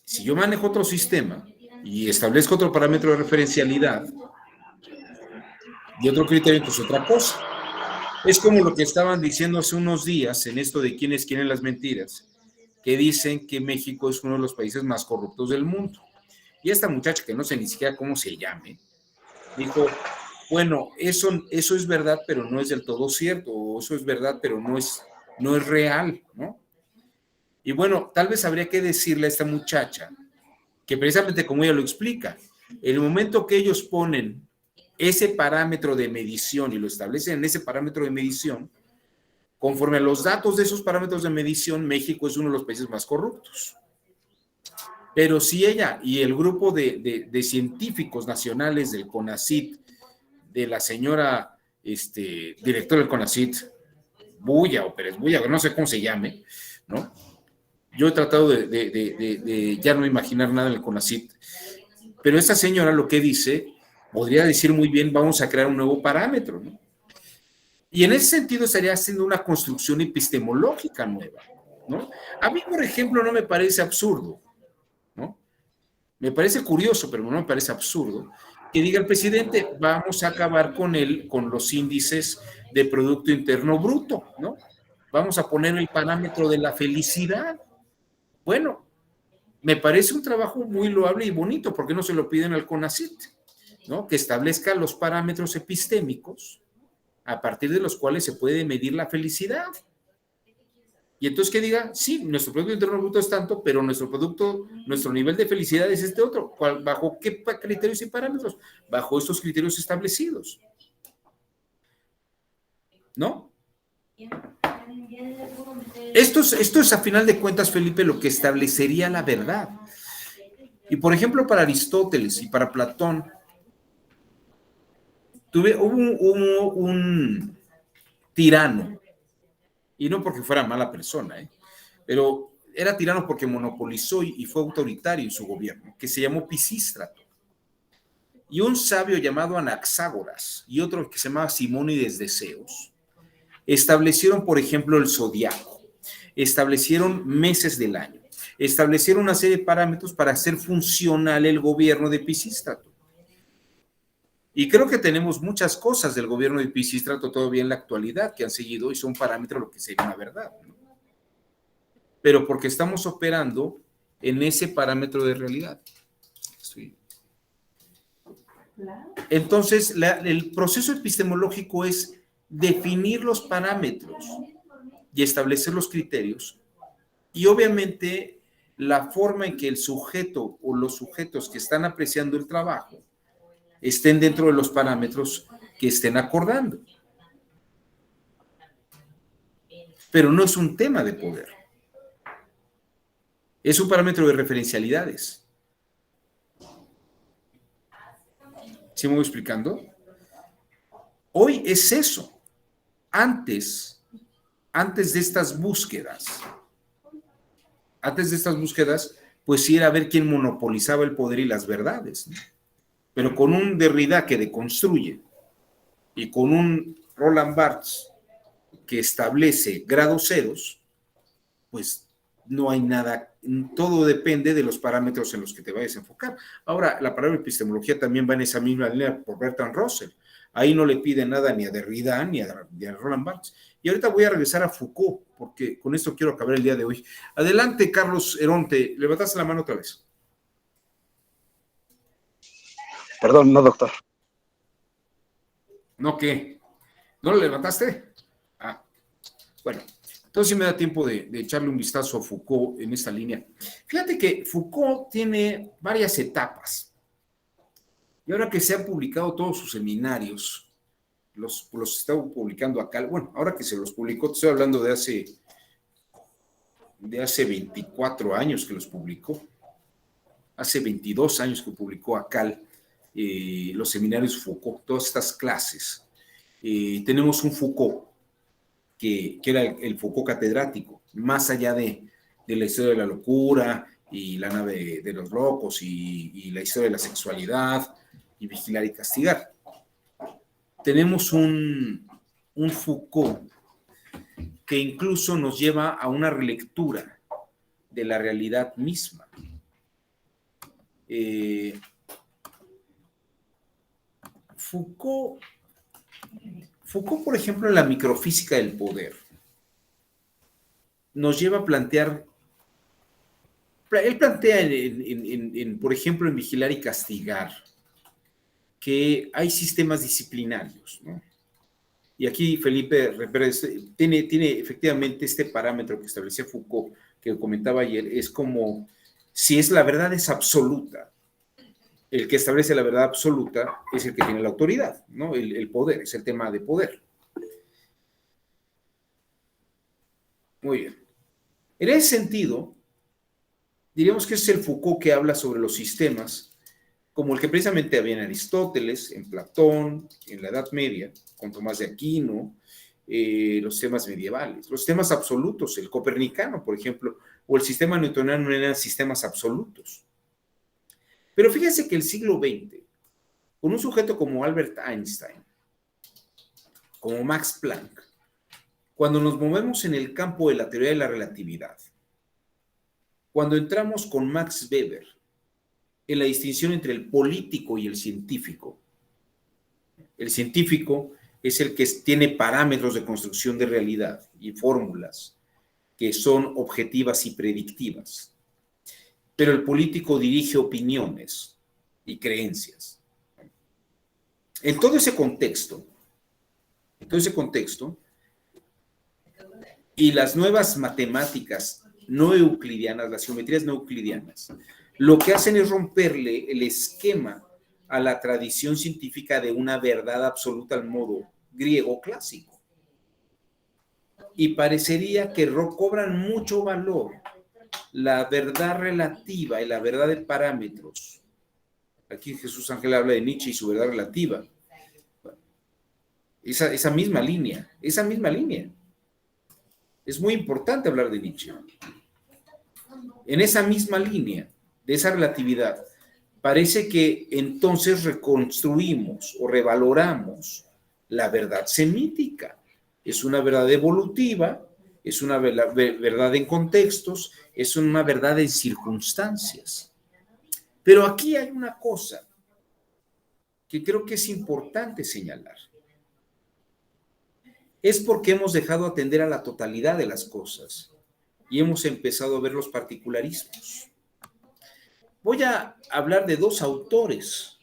Si yo manejo otro sistema y establezco otro parámetro de referencialidad y otro criterio, pues otra cosa. Es como lo que estaban diciendo hace unos días en esto de quiénes quieren las mentiras, que dicen que México es uno de los países más corruptos del mundo. Y esta muchacha, que no sé ni siquiera cómo se llame, dijo, bueno, eso es verdad, pero no es del todo cierto, o eso es verdad, pero no es real, ¿no? Y bueno, tal vez habría que decirle a esta muchacha que precisamente como ella lo explica, en el momento que ellos ponen ese parámetro de medición y lo establecen en ese parámetro de medición, conforme a los datos de esos parámetros de medición, México es uno de los países más corruptos. Pero si ella y el grupo de científicos nacionales del CONACYT, de la señora directora del CONACYT, Bulla o Pérez Bulla, no sé cómo se llame, ¿no? Yo he tratado de ya no imaginar nada en el CONACYT, pero esta señora lo que dice, podría decir muy bien, vamos a crear un nuevo parámetro, ¿no? Y en ese sentido estaría haciendo una construcción epistemológica nueva, ¿no? A mí, por ejemplo, no me parece absurdo, ¿no? Me parece curioso, pero no me parece absurdo que diga el presidente, vamos a acabar con los índices de Producto Interno Bruto, ¿no? Vamos a poner el parámetro de la felicidad. Bueno, me parece un trabajo muy loable y bonito, ¿por qué no se lo piden al CONACYT, ¿no? Que establezca los parámetros epistémicos a partir de los cuales se puede medir la felicidad. Y entonces que diga, sí, nuestro Producto Interno Bruto es tanto, pero nuestro nivel de felicidad es este otro. ¿Bajo qué criterios y parámetros? Bajo estos criterios establecidos. ¿No? Esto es a final de cuentas, Felipe, lo que establecería la verdad. Y por ejemplo, para Aristóteles y para Platón, Hubo un tirano, y no porque fuera mala persona, pero era tirano porque monopolizó y fue autoritario en su gobierno, que se llamó Pisístrato. Y un sabio llamado Anaxágoras y otro que se llamaba Simónides de Ceos establecieron, por ejemplo, el zodiaco, establecieron meses del año, establecieron una serie de parámetros para hacer funcional el gobierno de Pisístrato. Y creo que tenemos muchas cosas del gobierno de Pisístrato todavía en la actualidad que han seguido y son parámetros de lo que sería una verdad, ¿no? Pero porque estamos operando en ese parámetro de realidad. Entonces, el proceso epistemológico es definir los parámetros y establecer los criterios, y obviamente la forma en que el sujeto o los sujetos que están apreciando el trabajo estén dentro de los parámetros que estén acordando. Pero no es un tema de poder. Es un parámetro de referencialidades. ¿Sí me voy explicando? Hoy es eso. Antes de estas búsquedas, pues sí era ver quién monopolizaba el poder y las verdades, ¿no? Pero con un Derrida que deconstruye y con un Roland Barthes que establece grados ceros, pues no hay nada, todo depende de los parámetros en los que te vayas a enfocar. Ahora, la palabra epistemología también va en esa misma línea por Bertrand Russell. Ahí no le pide nada ni a Derrida ni a Roland Barthes. Y ahorita voy a regresar a Foucault, porque con esto quiero acabar el día de hoy. Adelante, Carlos Heronte, levantaste la mano otra vez. Perdón, no, doctor. ¿No qué? ¿No lo levantaste? Ah, bueno. Entonces sí me da tiempo de echarle un vistazo a Foucault en esta línea. Fíjate que Foucault tiene varias etapas. Y ahora que se han publicado todos sus seminarios, los está publicando acá. Bueno, ahora que se los publicó, te estoy hablando de hace 24 años que los publicó. Hace 22 años que publicó acá los seminarios Foucault, todas estas clases. Tenemos un Foucault que era el Foucault catedrático, más allá de la historia de la locura y la nave de los locos y la historia de la sexualidad y vigilar y castigar. Tenemos un Foucault que incluso nos lleva a una relectura de la realidad misma. Foucault, por ejemplo, en la microfísica del poder, nos lleva a plantear, él plantea, por ejemplo, en Vigilar y Castigar, que hay sistemas disciplinarios, ¿no? Y aquí Felipe tiene efectivamente este parámetro que establecía Foucault, que comentaba ayer, es como si la verdad es absoluta. El que establece la verdad absoluta es el que tiene la autoridad, ¿no? El poder, es el tema de poder. Muy bien. En ese sentido, diríamos que es el Foucault que habla sobre los sistemas, como el que precisamente había en Aristóteles, en Platón, en la Edad Media, con Tomás de Aquino, los temas medievales, los sistemas absolutos, el copernicano, por ejemplo, o el sistema newtoniano eran sistemas absolutos. Pero fíjense que el siglo XX, con un sujeto como Albert Einstein, como Max Planck, cuando nos movemos en el campo de la teoría de la relatividad, cuando entramos con Max Weber en la distinción entre el político y el científico es el que tiene parámetros de construcción de realidad y fórmulas que son objetivas y predictivas. Pero el político dirige opiniones y creencias. En todo ese contexto, y las nuevas matemáticas no euclidianas, las geometrías no euclidianas, lo que hacen es romperle el esquema a la tradición científica de una verdad absoluta al modo griego clásico. Y parecería que cobran mucho valor la verdad relativa y la verdad de parámetros. Aquí Jesús Ángel habla de Nietzsche y su verdad relativa. esa misma línea, esa misma línea. Es muy importante hablar de Nietzsche. En esa misma línea, de esa relatividad, parece que entonces reconstruimos o revaloramos la verdad semítica. Es una verdad evolutiva, es una verdad en contextos, es una verdad en circunstancias. Pero aquí hay una cosa que creo que es importante señalar. Es porque hemos dejado atender a la totalidad de las cosas y hemos empezado a ver los particularismos. Voy a hablar de dos autores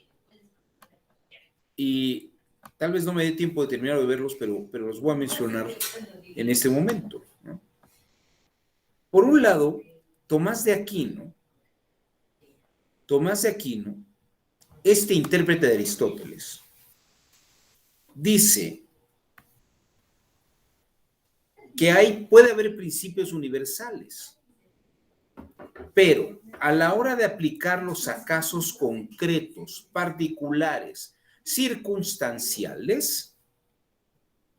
y tal vez no me dé tiempo de terminar de verlos, pero los voy a mencionar en este momento, ¿no? Por un lado, Tomás de Aquino, este intérprete de Aristóteles, dice que puede haber principios universales, pero a la hora de aplicarlos a casos concretos, particulares, circunstanciales,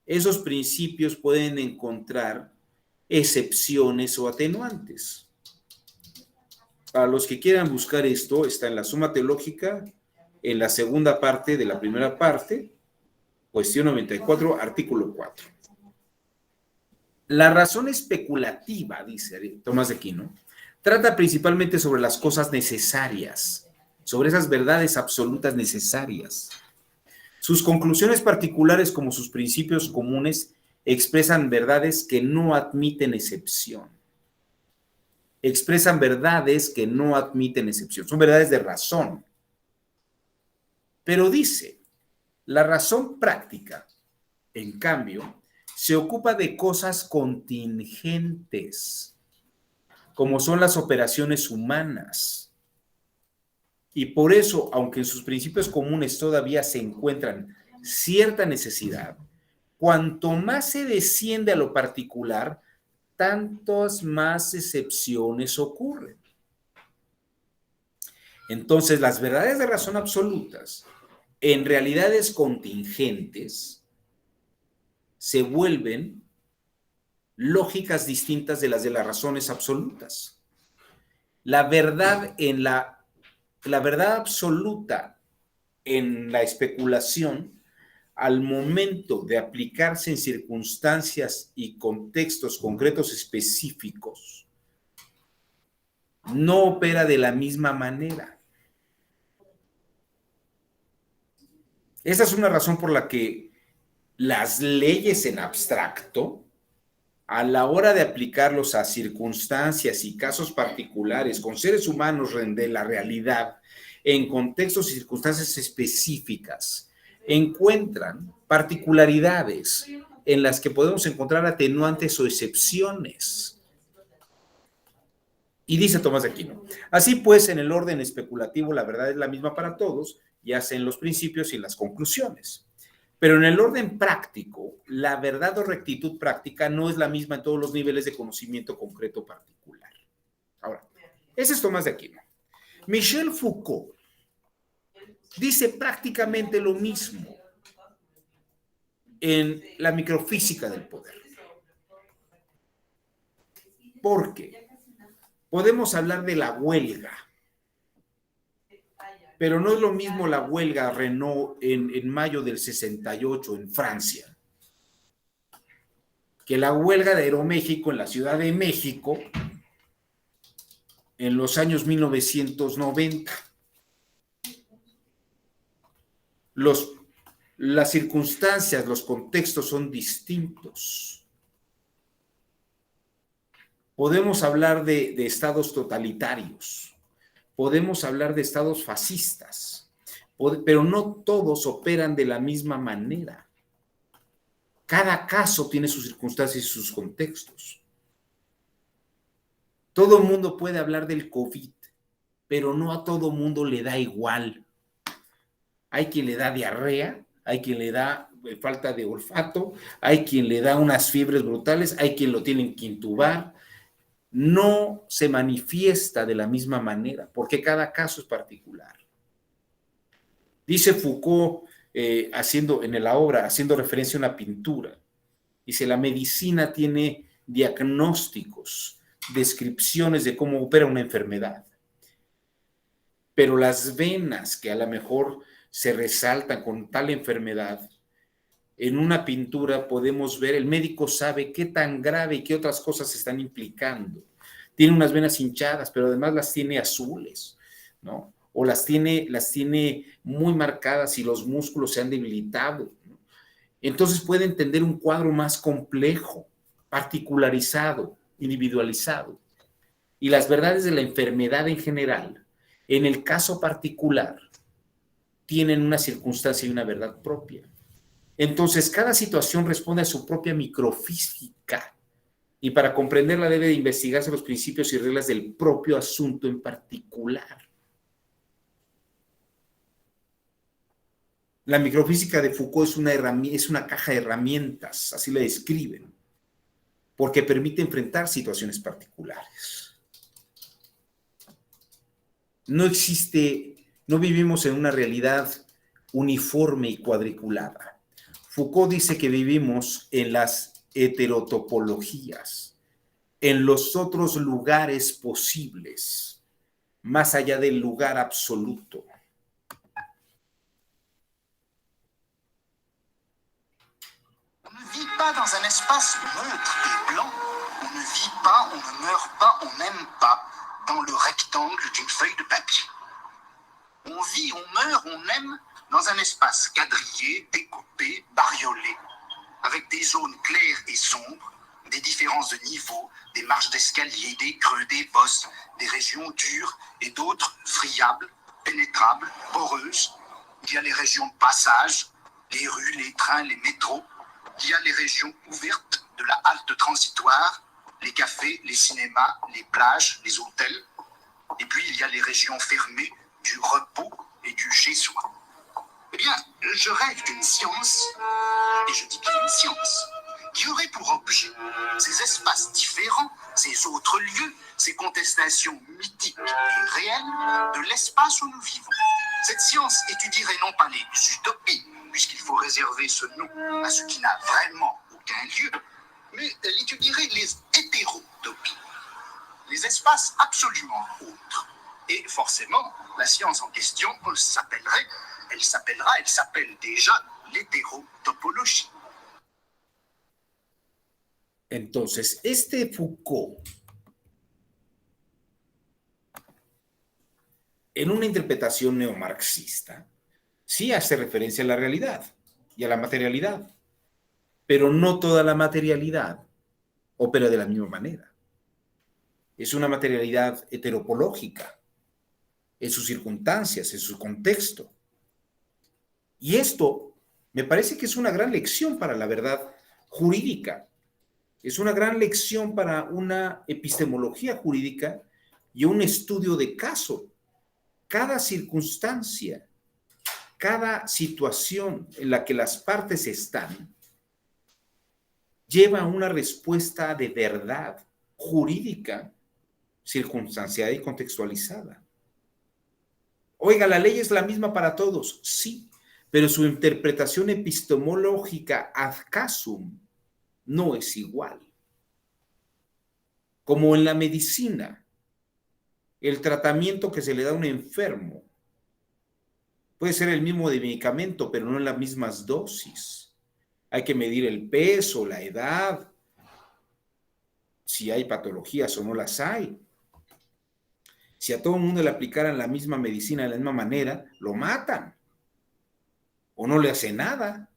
esos principios pueden encontrar excepciones o atenuantes. Para los que quieran buscar esto, está en la Suma Teológica, en la segunda parte de la primera parte, cuestión 94, artículo 4. La razón especulativa, dice Tomás de Aquino, trata principalmente sobre las cosas necesarias, sobre esas verdades absolutas necesarias. Sus conclusiones particulares como sus principios comunes expresan verdades que no admiten excepción. Expresan verdades que no admiten excepción. Son verdades de razón. Pero dice, la razón práctica, en cambio, se ocupa de cosas contingentes, como son las operaciones humanas. Y por eso, aunque en sus principios comunes todavía se encuentran cierta necesidad, cuanto más se desciende a lo particular, tantas más excepciones ocurren. Entonces, las verdades de razón absolutas, en realidades contingentes, se vuelven lógicas distintas de las razones absolutas. La verdad absoluta en la especulación, al momento de aplicarse en circunstancias y contextos concretos específicos, no opera de la misma manera. Esa es una razón por la que las leyes en abstracto, a la hora de aplicarlos a circunstancias y casos particulares con seres humanos de la realidad, en contextos y circunstancias específicas, encuentran particularidades en las que podemos encontrar atenuantes o excepciones. Y dice Tomás de Aquino, así pues, en el orden especulativo la verdad es la misma para todos, ya sea en los principios y en las conclusiones. Pero en el orden práctico, la verdad o rectitud práctica no es la misma en todos los niveles de conocimiento concreto particular. Ahora, ese es Tomás de Aquino. Michel Foucault dice prácticamente lo mismo en la microfísica del poder. Porque podemos hablar de la huelga, pero no es lo mismo la huelga Renault en mayo del 68 en Francia, que la huelga de Aeroméxico en la Ciudad de México en los años 1990. Las circunstancias, los contextos son distintos. Podemos hablar de estados totalitarios. Podemos hablar de estados fascistas, pero no todos operan de la misma manera. Cada caso tiene sus circunstancias y sus contextos. Todo el mundo puede hablar del COVID, pero no a todo mundo le da igual. Hay quien le da diarrea, hay quien le da falta de olfato, hay quien le da unas fiebres brutales, hay quien lo tienen que intubar. No se manifiesta de la misma manera, porque cada caso es particular. Dice Foucault, haciendo referencia a una pintura. Dice, la medicina tiene diagnósticos, descripciones de cómo opera una enfermedad. Pero las venas que a lo mejor se resaltan con tal enfermedad, en una pintura podemos ver, el médico sabe qué tan grave y qué otras cosas se están implicando. Tiene unas venas hinchadas, pero además las tiene azules, ¿no? O las tiene muy marcadas y los músculos se han debilitado, ¿no? Entonces puede entender un cuadro más complejo, particularizado, individualizado. Y las verdades de la enfermedad en general, en el caso particular, tienen una circunstancia y una verdad propia. Entonces, cada situación responde a su propia microfísica y para comprenderla debe de investigarse los principios y reglas del propio asunto en particular. La microfísica de Foucault es una caja de herramientas, así la describen, porque permite enfrentar situaciones particulares. No vivimos en una realidad uniforme y cuadriculada. Foucault dice que vivimos en las heterotopologías, en los otros lugares posibles, más allá del lugar absoluto. On ne vit pas dans un espace neutre et blanc. On ne vit pas, on ne meurt pas, on n'aime pas dans le rectangle d'une feuille de papier. On vit, on meurt, on aime dans un espace quadrillé, découpé, bariolé, avec des zones claires et sombres, des différences de niveau, des marches d'escalier, des creux, des bosses, des régions dures et d'autres friables, pénétrables, poreuses. Il y a les régions de passage, les rues, les trains, les métros. Il y a les régions ouvertes de la halte transitoire, les cafés, les cinémas, les plages, les hôtels. Et puis il y a les régions fermées du repos et du chez-soi. Eh bien, je rêve d'une science, et je dis bien une science, qui aurait pour objet ces espaces différents, ces autres lieux, ces contestations mythiques et réelles de l'espace où nous vivons. Cette science étudierait non pas les utopies, puisqu'il faut réserver ce nom à ce qui n'a vraiment aucun lieu, mais elle étudierait les hétérotopies, les espaces absolument autres. Et forcément, la science en question s'appelle déjà l'hétérotopologie. Entonces, Foucault, en una interpretación neomarxista, sí hace referencia a la realidad y a la materialidad, pero no toda la materialidad opera de la misma manera. Es una materialidad heteropológica en sus circunstancias, en su contexto. Y esto me parece que es una gran lección para la verdad jurídica. Es una gran lección para una epistemología jurídica y un estudio de caso. Cada circunstancia, cada situación en la que las partes están, lleva a una respuesta de verdad jurídica, circunstanciada y contextualizada. Oiga, la ley es la misma para todos, sí, pero su interpretación epistemológica ad casum no es igual. Como en la medicina, el tratamiento que se le da a un enfermo puede ser el mismo de medicamento, pero no en las mismas dosis. Hay que medir el peso, la edad, si hay patologías o no las hay. Si a todo el mundo le aplicaran la misma medicina de la misma manera, lo matan o no le hacen nada.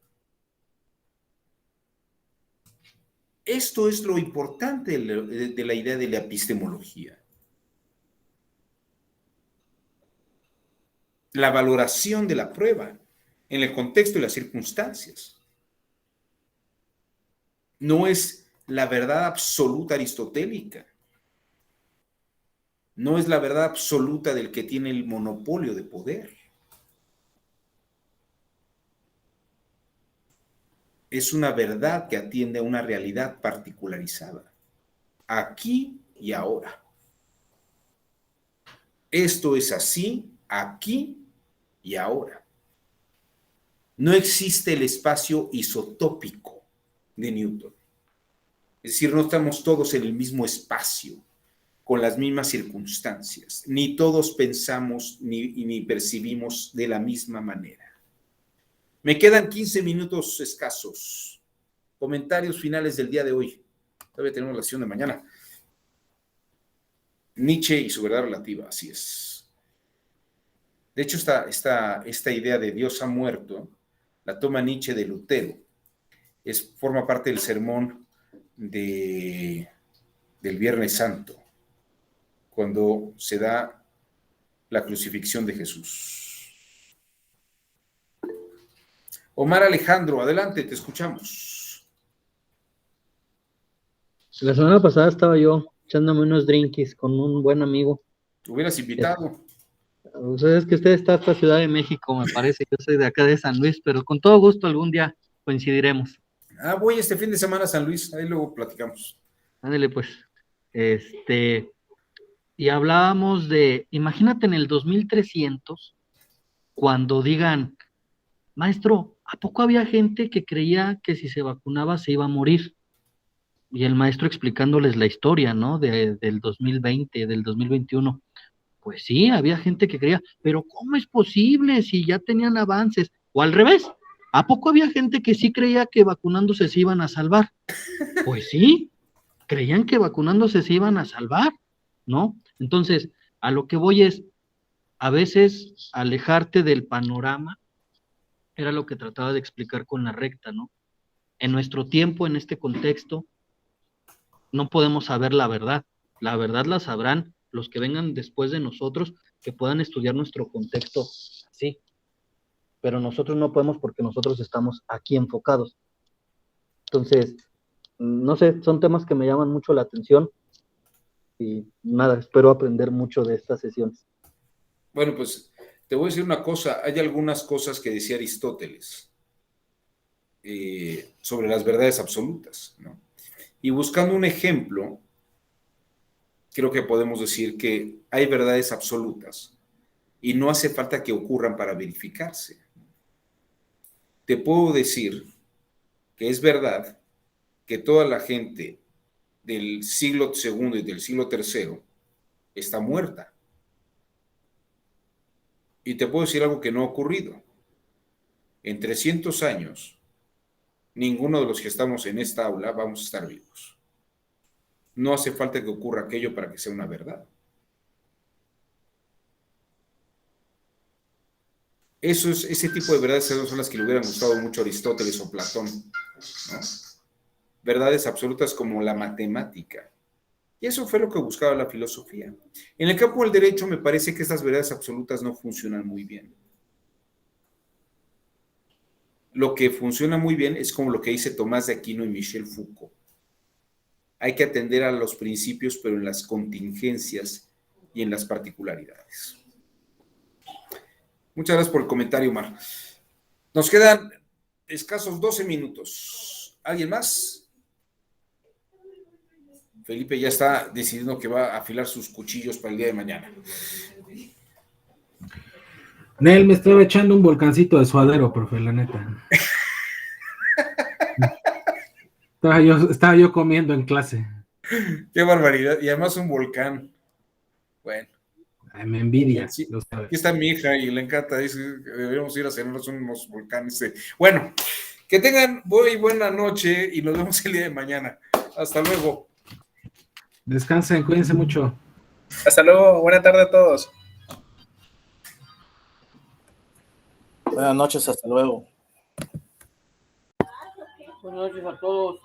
Esto es lo importante de la idea de la epistemología. La valoración de la prueba en el contexto y las circunstancias. No es la verdad absoluta aristotélica. No es la verdad absoluta del que tiene el monopolio de poder. Es una verdad que atiende a una realidad particularizada, aquí y ahora. Esto es así, aquí y ahora. No existe el espacio isotópico de Newton. Es decir, no estamos todos en el mismo espacio, con las mismas circunstancias, ni todos pensamos ni percibimos de la misma manera. Me quedan 15 minutos escasos. Comentarios finales del día de hoy. Todavía tenemos la sesión de mañana. Nietzsche y su verdad relativa, así es. De hecho, esta idea de Dios ha muerto la toma Nietzsche de Lutero. Forma parte del sermón del Viernes Santo, cuando se da la crucifixión de Jesús. Omar Alejandro, adelante, te escuchamos. La semana pasada estaba yo echándome unos drinkies con un buen amigo. Te hubieras invitado. Ustedes que usted está hasta Ciudad de México, me parece. Yo soy de acá de San Luis, pero con todo gusto algún día coincidiremos. Voy este fin de semana a San Luis, ahí luego platicamos. Ándale, pues. Y hablábamos de, imagínate en el 2300, cuando digan, maestro, ¿a poco había gente que creía que si se vacunaba se iba a morir? Y el maestro explicándoles la historia, ¿no? Del 2020, del 2021. Pues sí, había gente que creía, pero ¿cómo es posible si ya tenían avances? O al revés, ¿a poco había gente que sí creía que vacunándose se iban a salvar? Pues sí, creían que vacunándose se iban a salvar, ¿no? Entonces, a lo que voy es, a veces alejarte del panorama era lo que trataba de explicar con la recta, ¿no? En nuestro tiempo, en este contexto, no podemos saber la verdad la sabrán los que vengan después de nosotros, que puedan estudiar nuestro contexto, sí, pero nosotros no podemos porque nosotros estamos aquí enfocados. Entonces, no sé, son temas que me llaman mucho la atención y nada, espero aprender mucho de estas sesiones. Bueno, pues te voy a decir una cosa, hay algunas cosas que decía Aristóteles sobre las verdades absolutas, ¿no? Y buscando un ejemplo, creo que podemos decir que hay verdades absolutas y no hace falta que ocurran para verificarse. Te puedo decir que es verdad que toda la gente del siglo II y del siglo III está muerta. Y te puedo decir algo que no ha ocurrido. En 300 años, ninguno de los que estamos en esta aula vamos a estar vivos. No hace falta que ocurra aquello para que sea una verdad. Ese tipo de verdades son las que le hubieran gustado mucho a Aristóteles o Platón, ¿no? Verdades absolutas como la matemática. Y eso fue lo que buscaba la filosofía. En el campo del derecho me parece que estas verdades absolutas no funcionan muy bien. Lo que funciona muy bien es como lo que dice Tomás de Aquino y Michel Foucault. Hay que atender a los principios, pero en las contingencias y en las particularidades. Muchas gracias por el comentario, Omar. Nos quedan escasos 12 minutos. ¿Alguien más? Felipe ya está decidiendo que va a afilar sus cuchillos para el día de mañana. Nel, me estaba echando un volcancito de suadero, profe, la neta. Estaba yo comiendo en clase. Qué barbaridad. Y además un volcán. Bueno. Ay, me envidia. Sí, aquí está mi hija y le encanta. Dice que deberíamos ir a cenarnos unos volcanes. Bueno, que tengan buena noche y nos vemos el día de mañana. Hasta luego. Descansen, cuídense mucho. Hasta luego. Buena tarde a todos. Buenas noches, hasta luego. Buenas noches a todos.